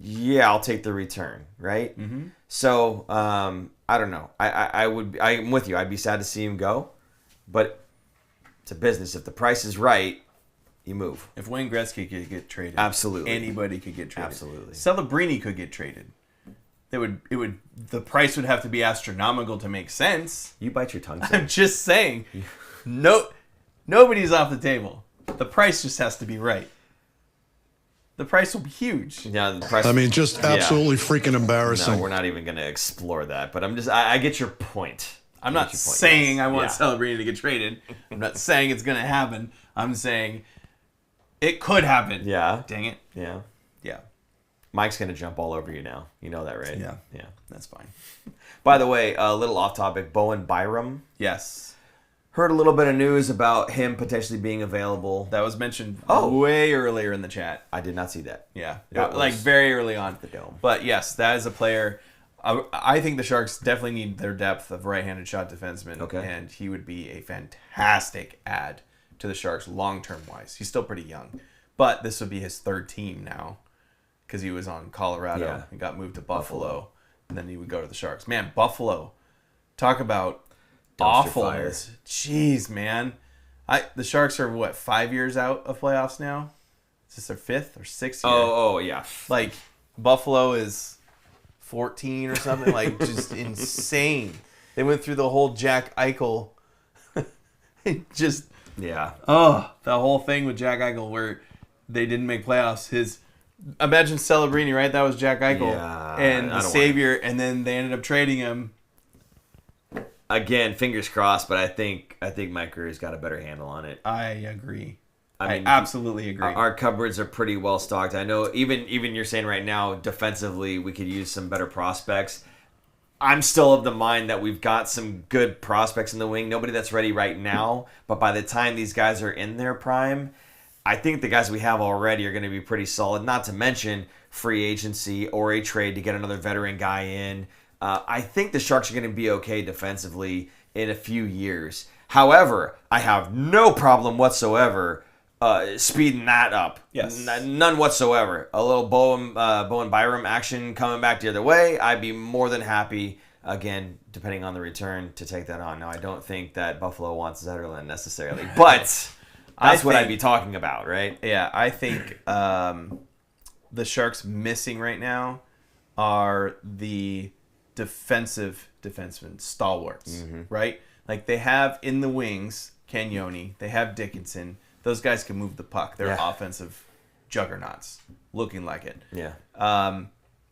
yeah, I'll take the return, right? Mm-hmm. So, I don't know. I'm with you. I'd be sad to see him go, but it's a business. If the price is right, you move. If Wayne Gretzky could get traded, absolutely, anybody could get traded. Absolutely, Celebrini could get traded. The price would have to be astronomical to make sense. You bite your tongue. I'm just saying, nobody's off the table. The price just has to be right. The price will be huge. Yeah, the price. I mean, just absolutely freaking embarrassing. No, we're not even going to explore that. But I get your point. I'm not saying I want Celebrini to get traded. I'm not saying it's going to happen. I'm saying it could happen. Yeah. Dang it. Yeah. Yeah. Mike's going to jump all over you now. You know that, right? Yeah. Yeah. That's fine. By the way, a little off topic. Bowen Byram. Yes. Heard a little bit of news about him potentially being available. That was mentioned way earlier in the chat. I did not see that. Yeah. Very early on. The dome. But yes, that is a player. I think the Sharks definitely need their depth of right-handed shot defensemen. Okay. And he would be a fantastic add to the Sharks long-term wise. He's still pretty young. But this would be his third team now because he was on Colorado and got moved to Buffalo. And then he would go to the Sharks. Man, Buffalo. Talk about awfulness. Jeez, man. The Sharks are, 5 years out of playoffs now? Is this their 5th or 6th year? Oh, yeah. Like, Buffalo is 14 or something. Like, just insane. They went through the whole Jack Eichel. The whole thing with Jack Eichel where they didn't make playoffs. Imagine Celebrini, right? That was Jack Eichel. Yeah, and the savior, and then they ended up trading him. Again, fingers crossed, but I think Mike Grier's got a better handle on it. I agree. I absolutely agree. Our cupboards are pretty well stocked. I know even you're saying right now, defensively, we could use some better prospects. I'm still of the mind that we've got some good prospects in the wing. Nobody that's ready right now, but by the time these guys are in their prime, I think the guys we have already are going to be pretty solid. Not to mention free agency or a trade to get another veteran guy in. I think the Sharks are going to be okay defensively in a few years. However, I have no problem whatsoever speeding that up. Yes. None whatsoever. A little Bowen Byram action coming back the other way. I'd be more than happy, again, depending on the return, to take that on. Now, I don't think that Buffalo wants Zetterlund necessarily, but that's what I'd be talking about, right? Yeah, I think the Sharks missing right now are the defensemen, stalwarts, right? Like they have in the wings, Cagnoni, they have Dickinson. Those guys can move the puck. They're offensive juggernauts, looking like it. Yeah.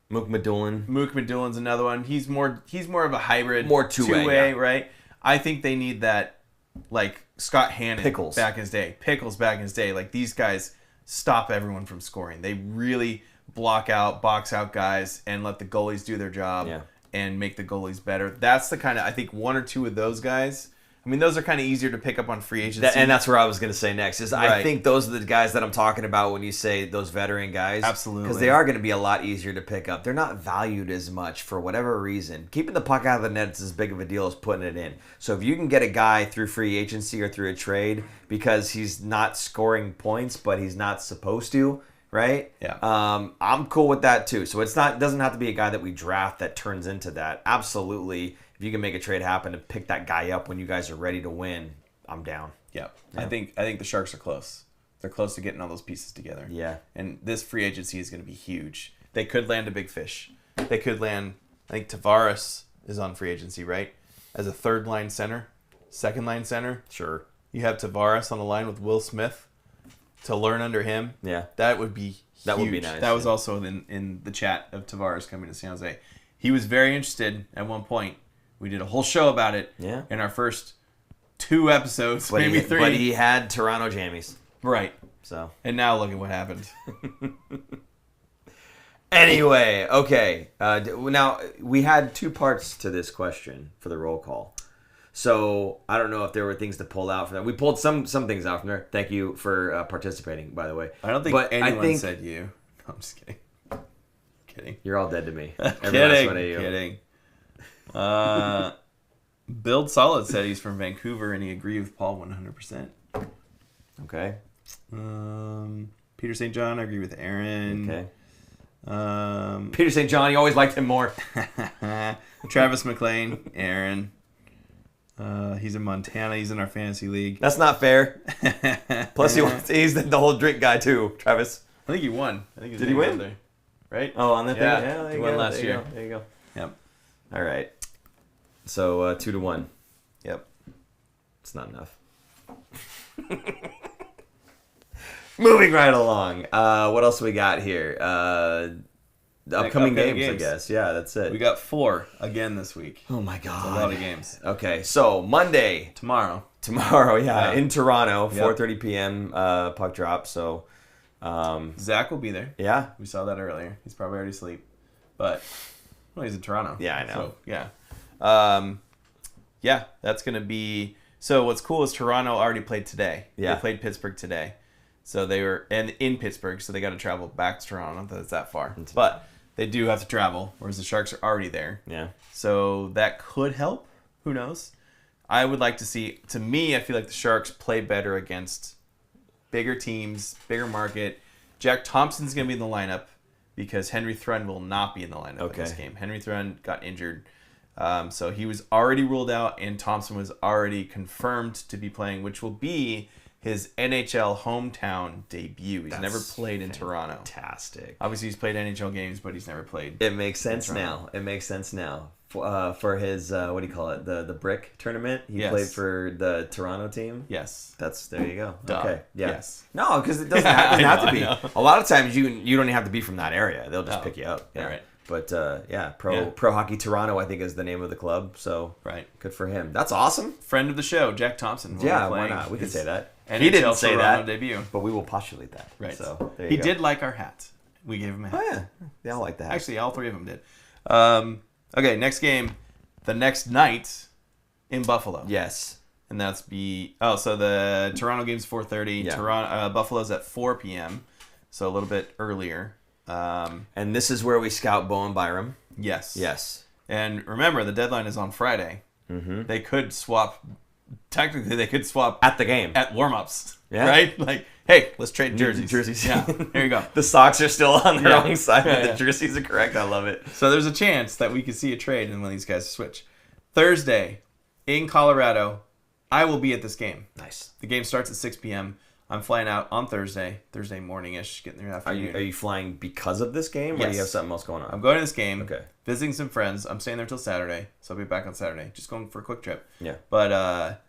Mook Madoulin's another one. He's more of a hybrid. More two-way, right? I think they need that, like Scott Hannon back in his day. Pickles back in his day. Like these guys stop everyone from scoring. They really box out guys and let the goalies do their job and make the goalies better. That's the kind of, I think one or two of those guys. I mean, those are kind of easier to pick up on free agency. And that's where I was going to say next. I think those are the guys that I'm talking about when you say those veteran guys. Absolutely. Because they are going to be a lot easier to pick up. They're not valued as much for whatever reason. Keeping the puck out of the net is as big of a deal as putting it in. So if you can get a guy through free agency or through a trade because he's not scoring points, but he's not supposed to, right? Yeah. I'm cool with that too. So it doesn't have to be a guy that we draft that turns into that. Absolutely. If you can make a trade happen and pick that guy up when you guys are ready to win, I'm down. Yeah. I think the Sharks are close. They're close to getting all those pieces together. Yeah. And this free agency is going to be huge. They could land a big fish. They could land, I think Tavares is on free agency, right? As a third line center, second line center. Sure. You have Tavares on the line with Will Smith to learn under him. Yeah. That would be huge. That would be nice. That was also in the chat of Tavares coming to San Jose. He was very interested at one point. We did a whole show about it in our first 2 episodes, maybe 3. But he had Toronto jammies. Right. So. And now look at what happened. Anyway, okay. Now, we had 2 parts to this question for the roll call. So, I don't know if there were things to pull out from that. We pulled some things out from there. Thank you for participating, by the way. I don't think anyone said you. No, I'm just kidding. You're all dead to me. Kidding. Build Solid said he's from Vancouver and he agreed with Paul 100%. Okay. Peter St. John, I agree with Aaron. Okay. Peter St. John, you always liked him more. Travis McLean, Aaron. He's in Montana. He's in our fantasy league. That's not fair. Plus, he's the whole drink guy too, Travis. I think he won. Did he win? There, right? Oh, on that thing? Yeah, he won last year. There you go. Yep. All right. So 2-1. Yep. It's not enough. Moving right along. What else we got here? The upcoming games, I guess. Yeah, that's it. We got 4 again this week. Oh my god. That's a lot of games. Okay, so Monday. Tomorrow, yeah. In Toronto, 4:30 p.m. Puck drop. So Zach will be there. Yeah. We saw that earlier. He's probably already asleep. But he's in Toronto. Yeah, I know. So, yeah. That's going to be... So what's cool is Toronto already played today. Yeah. They played Pittsburgh today. So they were... And in Pittsburgh, so they got to travel back to Toronto. Not that it's that far. But they do have to travel, whereas the Sharks are already there. Yeah. So that could help. Who knows? I would like to see... To me, I feel like the Sharks play better against bigger teams, bigger market. Jack Thompson's going to be in the lineup because Henry Thrun will not be in the lineup in this game. Henry Thrun got injured. So he was already ruled out, and Thompson was already confirmed to be playing, which will be his NHL hometown debut. He's never played in Toronto. Fantastic. Obviously, he's played NHL games, but he's never played. It makes sense now. For his what do you call it? The brick tournament. He played for the Toronto team. Yes. There you go. Duh. Okay. Yeah. Yes. No, because it doesn't have to be. A lot of times you don't even have to be from that area. They'll just pick you up. Yeah. All right. But Pro Hockey Toronto, I think, is the name of the club. So good for him. That's awesome. Friend of the show, Jack Thompson. Yeah, why not? We can say that. NHL he didn't say Toronto that, debut. but we will postulate that. Right. So he did like our hat. We gave him a hat. Oh yeah, they all like that. Actually, all 3 of them did. Okay, next game, the next night in Buffalo. Yes. And so the Toronto game's 4:30. Yeah. Toronto Buffalo's at 4 p.m. So a little bit earlier. And this is where we scout Bowen Byram. Yes. Yes. And remember, the deadline is on Friday. Mm-hmm. They could swap. Technically, they could swap at the game at warm-ups. Yeah. Right? Like, hey, let's trade jerseys. Yeah. There you go. The socks are still on the wrong side, but the jerseys are correct. I love it. So there's a chance that we could see a trade and when these guys switch. Thursday in Colorado, I will be at this game. Nice. The game starts at 6 p.m. I'm flying out on Thursday morning-ish, getting there afternoon. Are you flying because of this game, or Yes. do you have something else going on? I'm going to this game. Okay. Visiting some friends. I'm staying there till Saturday, so I'll be back on Saturday. Just going for a quick trip. Yeah. But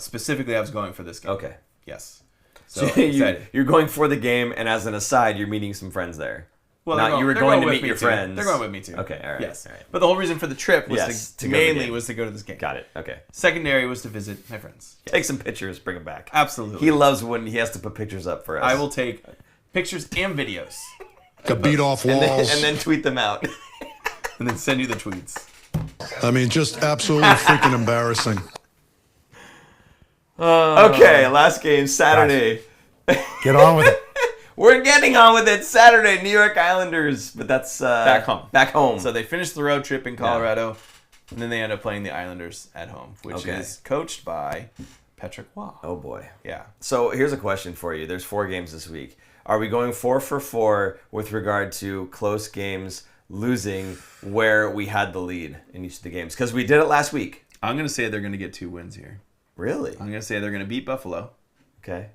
specifically, I was going for this game. Okay. Yes. So you're going for the game, and as an aside, you're meeting some friends there. Well, you were going to with meet me your too. friends. They're going with me too. Okay, all right. Yes. All right. But the whole reason for the trip was to go to the game. was to go to this game. Got it. Okay. Secondary was to visit my friends. Take some pictures, bring them back. Absolutely. He loves when he has to put pictures up for us. I will take pictures and videos. To beat off walls. and then tweet them out. And then send you the tweets. I mean, just absolutely freaking embarrassing. Okay, last game, Saturday. Get on with it. We're getting on with it. Saturday, New York Islanders. But that's Back home. Back home. So they finished the road trip in Colorado, and then they end up playing the Islanders at home, which is coached by Patrick Waugh. Oh, boy. Yeah. So here's a question for you. There's 4 games this week. Are we going 4 for 4 with regard to close games losing where we had the lead in each of the games? Because we did it last week. I'm going to say they're going to get 2 wins here. Really? I'm going to say they're going to beat Buffalo. Okay.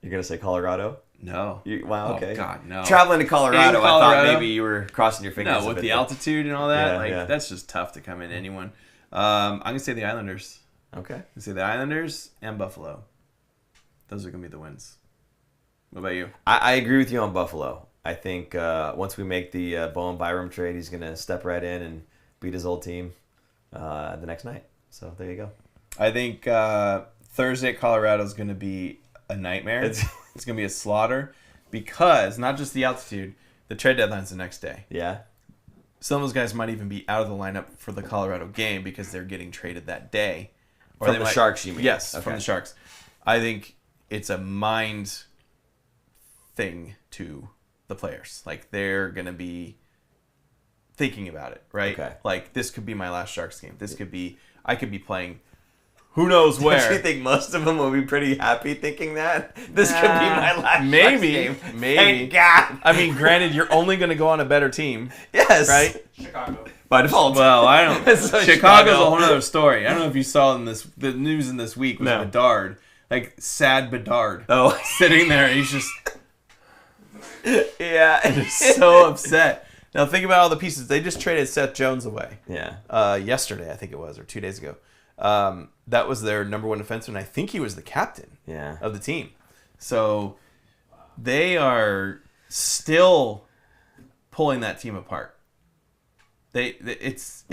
You're going to say Colorado? No. Wow, okay. Oh, God, no. Traveling to Colorado, I thought Colorado? maybe you were crossing your fingers. No, with the altitude and all that, Yeah. that's just tough to come in anyone. I'm going to say the Islanders. Okay. I'm going to say the Islanders and Buffalo. Those are going to be the wins. What about you? I agree with you on Buffalo. I think once we make the Bowen Byram trade, he's going to step right in and beat his old team the next night. So there you go. I think Thursday at Colorado is going to be a nightmare. It's going to be a slaughter because not just the altitude, the trade deadline's the next day. Yeah. Some of those guys might even be out of the lineup for the Colorado game because they're getting traded that day. Or From the Sharks, you mean? Yes, Okay. from the Sharks. I think it's a mind thing to the players. Like, they're going to be thinking about it, right? Okay. Like, this could be my last Sharks game. This could be, I could be playing who knows where. Don't you think most of them will be pretty happy thinking that? This could be my last Maybe. Sharks game. Maybe. Thank God. I mean, granted, you're only going to go on a better team, Yes. right? Chicago. By default. Well, I don't. So Chicago's Chicago. a whole other story. I don't know if you saw in this. The news in this week was No. Bedard, like sad Bedard, Oh. sitting there. He's just Yeah. so upset. Now think about all the pieces. They just traded Seth Jones away. Yeah. Yesterday, I think it was, or 2 days ago. That was their number 1 defenseman. I think he was the captain Yeah. of the team. So they are still pulling that team apart. It's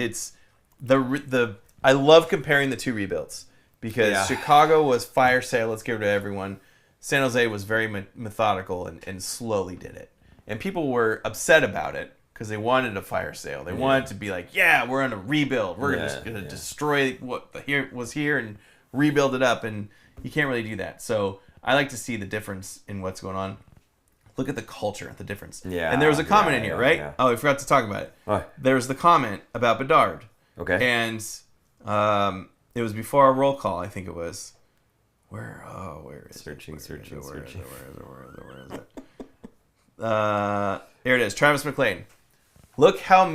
the I love comparing the 2 rebuilds because Yeah. Chicago was fire sale, let's give it to everyone. San Jose was very methodical and slowly did it. And people were upset about it because they wanted a fire sale. They wanted to be like, yeah, we're on a rebuild. We're just going to destroy what was here and rebuild it up. And you can't really do that. So I like to see the difference in what's going on. Look at the culture, the difference. Yeah. And there was a comment in yeah, here, right? yeah. Oh, I forgot to talk about it. What? There was the comment about Bedard. Okay. And it was before our roll call, I think it was. Where is it? Searching. Where is it? Here it is. Travis McLean. Look how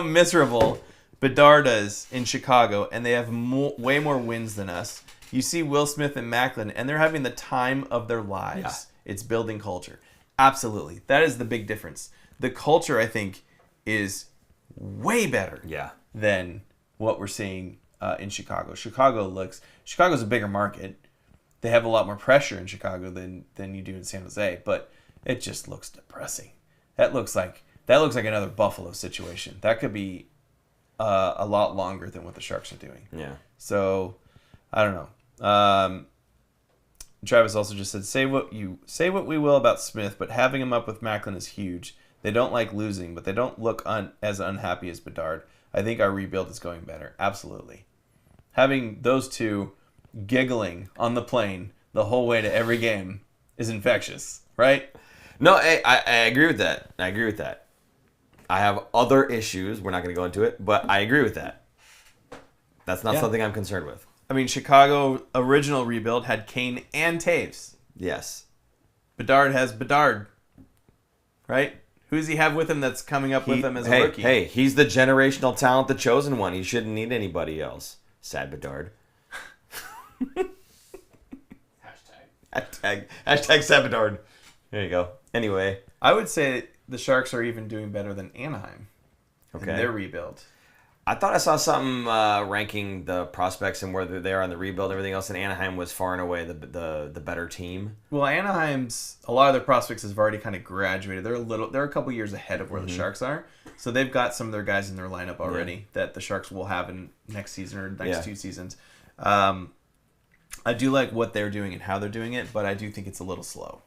miserable Bedard is in Chicago, and they have way more wins than us. You see Will Smith and Macklin, and they're having the time of their lives. Yeah. It's building culture. Absolutely. That is the big difference. The culture, I think, is way better than what we're seeing in Chicago. Chicago's a bigger market. They have a lot more pressure in Chicago than you do in San Jose, but it just looks depressing. That looks like another Buffalo situation. That could be a lot longer than what the Sharks are doing. Yeah. So I don't know. Travis also just said, say what we will about Smith, but having him up with Macklin is huge. They don't like losing, but they don't look as unhappy as Bedard. I think our rebuild is going better. Absolutely. Having those two giggling on the plane the whole way to every game is infectious, right? No, I agree with that. I have other issues. We're not going to go into it, but I agree with that. That's not something I'm concerned with. I mean, Chicago original rebuild had Kane and Taves. Yes. Bedard has Bedard, right? Who does he have with him that's coming up with him as a rookie? Hey, he's the generational talent, the chosen one. He shouldn't need anybody else. Sad Bedard. Hashtag Sabadord. There you go. Anyway. I would say the Sharks are even doing better than Anaheim in their rebuild. I thought I saw something ranking the prospects and where they are on the rebuild and everything else, and Anaheim was far and away the better team. Well, Anaheim's, a lot of their prospects have already kind of graduated. They're a couple years ahead of where the Sharks are. So they've got some of their guys in their lineup already that the Sharks will have in next season or next 2 seasons. I do like what they're doing and how they're doing it, but I do think it's a little slow.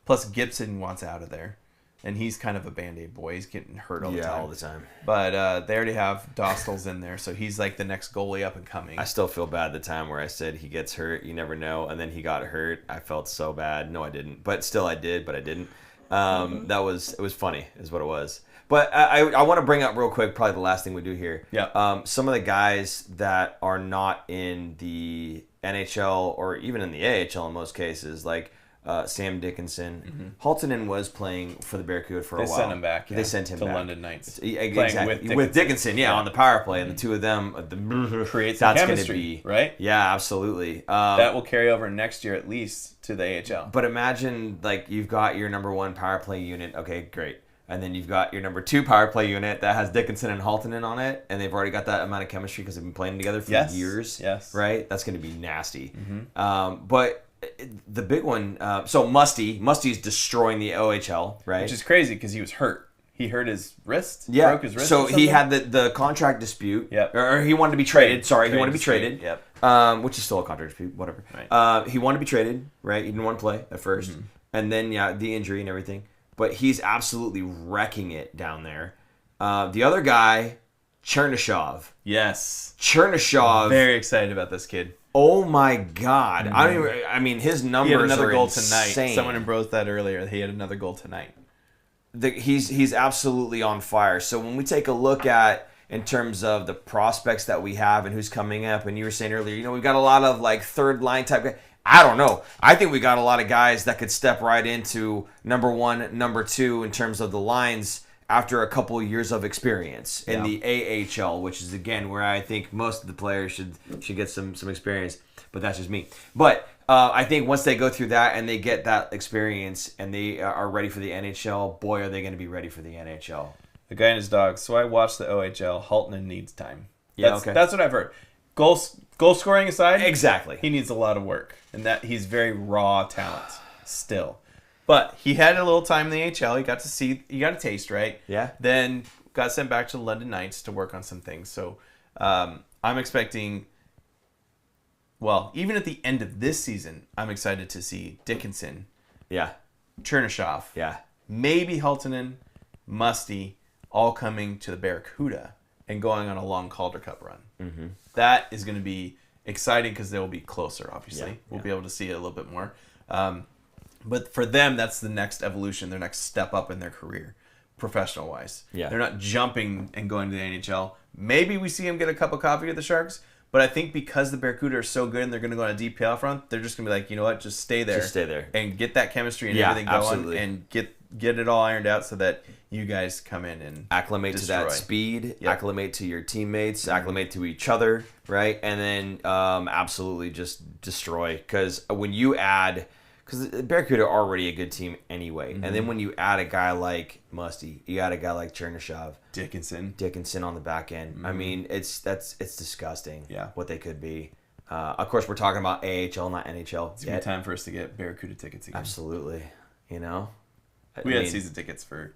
Plus, Gibson wants out of there. And he's kind of a Band-Aid boy. He's getting hurt all the time. Yeah, all the time. But they already have Dostal's in there, so he's like the next goalie up and coming. I still feel bad the time where I said he gets hurt, you never know, and then he got hurt. I felt so bad. No, I didn't. But still I did, but I didn't. It was funny is what it was. But I want to bring up real quick, probably the last thing we do here. Yeah. Some of the guys that are not in the NHL or even in the AHL in most cases, like Sam Dickinson. Haltonen was playing for the Barracuda for a while. They sent him back. They sent him to back. London Knights. Exactly. With Dickinson, on the power play. And the two of them creates some chemistry, right? Yeah, absolutely. That will carry over next year at least to the AHL. But imagine, like, you've got your number 1 power play unit. Okay, great. And then you've got your number 2 power play unit that has Dickinson and Haltonen on it, and they've already got that amount of chemistry because they've been playing together for years. Yes. Right? That's going to be nasty. But the big one, so Musty's destroying the OHL, right? Which is crazy because he was hurt. He hurt his wrist. Yeah. Broke his wrist. So he had the contract dispute. Yep. Or he wanted to be traded. Sorry, he wanted to be traded. Yep. Which is still a contract dispute. Whatever. Right. He wanted to be traded. Right. He didn't want to play at first, and then the injury and everything. But he's absolutely wrecking it down there. The other guy, Chernyshov. Yes. Chernyshov. Very excited about this kid. Oh my God! I mean, his numbers he had another are goal insane. tonight. Someone embraced that earlier. He had another goal tonight. He's absolutely on fire. So when we take a look at in terms of the prospects that we have and who's coming up, and you were saying earlier, we've got a lot of like third line type guys. I don't know. I think we got a lot of guys that could step right into number 1, number 2 in terms of the lines after a couple of years of experience in the AHL, which is, again, where I think most of the players should get some experience. But that's just me. But I think once they go through that and they get that experience and they are ready for the NHL, boy, are they going to be ready for the NHL. The guy and his dog. So I watched the OHL. Haltonen needs time. That's what I've heard. Goal scoring aside, exactly. He needs a lot of work, and that he's very raw talent still. But he had a little time in the AHL. He got a taste, right? Yeah. Then got sent back to the London Knights to work on some things. So I'm expecting. Well, even at the end of this season, I'm excited to see Dickinson, Chernyshov, maybe Haltonen, Musty, all coming to the Barracuda and going on a long Calder Cup run. That is going to be exciting because they will be closer, obviously. We'll be able to see it a little bit more. But for them, that's the next evolution, their next step up in their career, professional-wise. They're not jumping and going to the NHL. Maybe we see them get a cup of coffee at the Sharks, but I think because the Barracuda are so good and they're going to go on a deep playoff run, they're just going to be like, you know what, just stay there. Just stay there. And get that chemistry and everything going and get it all ironed out so that you guys come in and acclimate destroy. to that speed, acclimate to your teammates, acclimate to each other, right? And then absolutely just destroy. Because when you add... Because the Barracuda are already a good team anyway. And then when you add a guy like Musty, you add a guy like Chernyshov, Dickinson on the back end. I mean, it's disgusting what they could be. Of course, we're talking about AHL, not NHL. It's going to be time for us to get Barracuda tickets again. Absolutely. We had season tickets for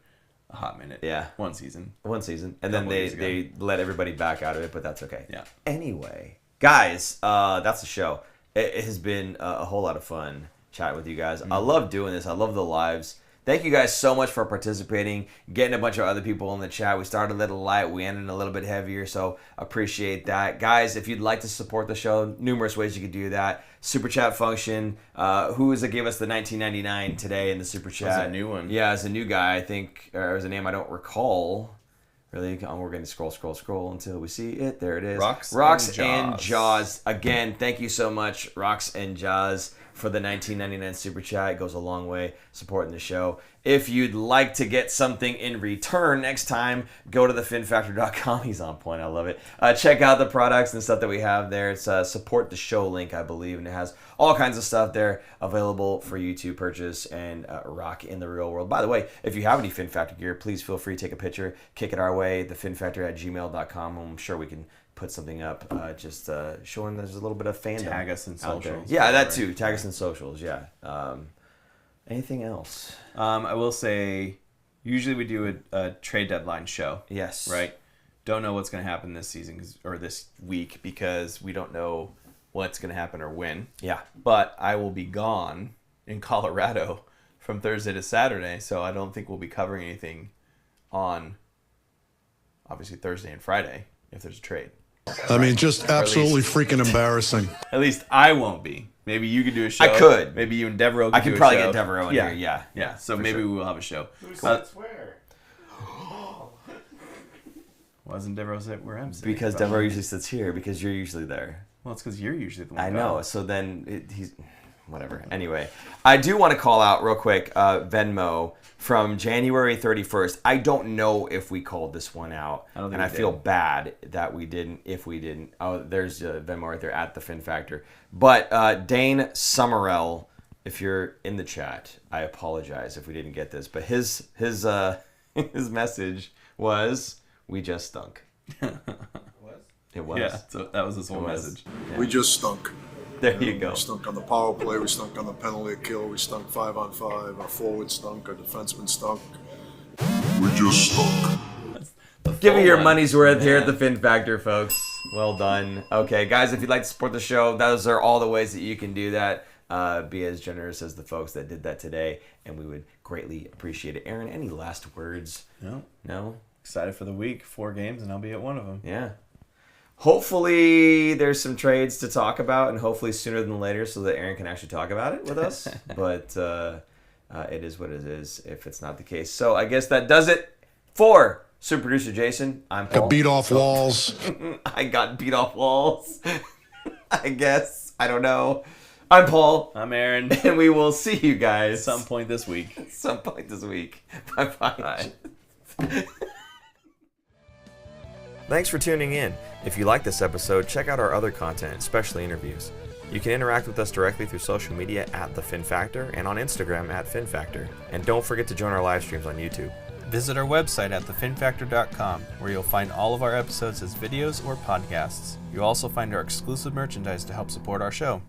a hot minute. Yeah. One season. And then they let everybody back out of it, but that's okay. Yeah. Anyway, guys, that's the show. It has been a whole lot of fun chatting with you guys. I love doing this. I love the lives. Thank you guys so much for participating, getting a bunch of other people in the chat. We started a little light. We ended a little bit heavier, so appreciate that. Guys, if you'd like to support the show, numerous ways you could do that. Super chat function. Who is it gave us the $19.99 today in the super chat? That's a new one. Yeah, it's a new guy, I think, or it's a name I don't recall. Really, we're going to scroll until we see it. There it is. Rocks and Jaws. Again, thank you so much, Rocks and Jaws. for the $19.99 super chat. It goes a long way supporting the show. If you'd like to get something in return next time, go to thefinfactor.com. He's on point. I love it. Check out the products and stuff that we have there. It's a support the show link, I believe, and it has all kinds of stuff there available for you to purchase and rock in the real world. By the way, if you have any Fin Factor gear, please feel free to take a picture, kick it our way, thefinfactor@gmail.com. I'm sure we can put something up just showing there's a little bit of fandom. Tag us in socials. Yeah, that too. Tag us in socials, yeah. Anything else? I will say, usually we do a trade deadline show. Yes. Right? Don't know what's going to happen this season or this week because we don't know what's going to happen or when. Yeah. But I will be gone in Colorado from Thursday to Saturday, so I don't think we'll be covering anything on, obviously, Thursday and Friday if there's a trade. I mean, just absolutely freaking embarrassing. At least I won't be. Maybe you could do a show. I could. Maybe you and Devereaux could I could probably get Devereaux in here, yeah. Yeah, so maybe we will have a show. Who sits where? Wasn't Devereaux sit where I'm sitting? Because Devereaux usually sits here because you're usually there. Well, it's because you're usually the one. I know, so then he's... Whatever. Anyway, I do want to call out real quick Venmo from January 31st. I don't know if we called this one out, and I feel bad that we didn't. If we didn't, oh, there's Venmo right there at the Fin Factor. But Dane Summerell, if you're in the chat, I apologize if we didn't get this. But his his message was, "We just stunk." It was. Yeah, so that was his whole message. Yeah. We just stunk. There you go. We stunk on the power play. We stunk on the penalty kill. We stunk 5-on-5. Our forward stunk. Our defenseman stunk. We just stunk. Give me your money's worth here at the Fin Factor, folks. Well done. Okay, guys, if you'd like to support the show, those are all the ways that you can do that. Be as generous as the folks that did that today, and we would greatly appreciate it. Aaron, any last words? No? Excited for the week. 4 games, and I'll be at one of them. Yeah. Hopefully there's some trades to talk about, and hopefully sooner than later so that Aaron can actually talk about it with us. But it is what it is if it's not the case. So I guess that does it for Super Producer Jason. I'm Paul. Got beat off walls. I got beat off walls. I guess. I don't know. I'm Paul. I'm Aaron. And we will see you guys. At some point this week. Bye-bye. Bye. Thanks for tuning in. If you like this episode, check out our other content, especially interviews. You can interact with us directly through social media at The Fin Factor and on Instagram at Fin Factor. And don't forget to join our live streams on YouTube. Visit our website at thefinfactor.com, where you'll find all of our episodes as videos or podcasts. You'll also find our exclusive merchandise to help support our show.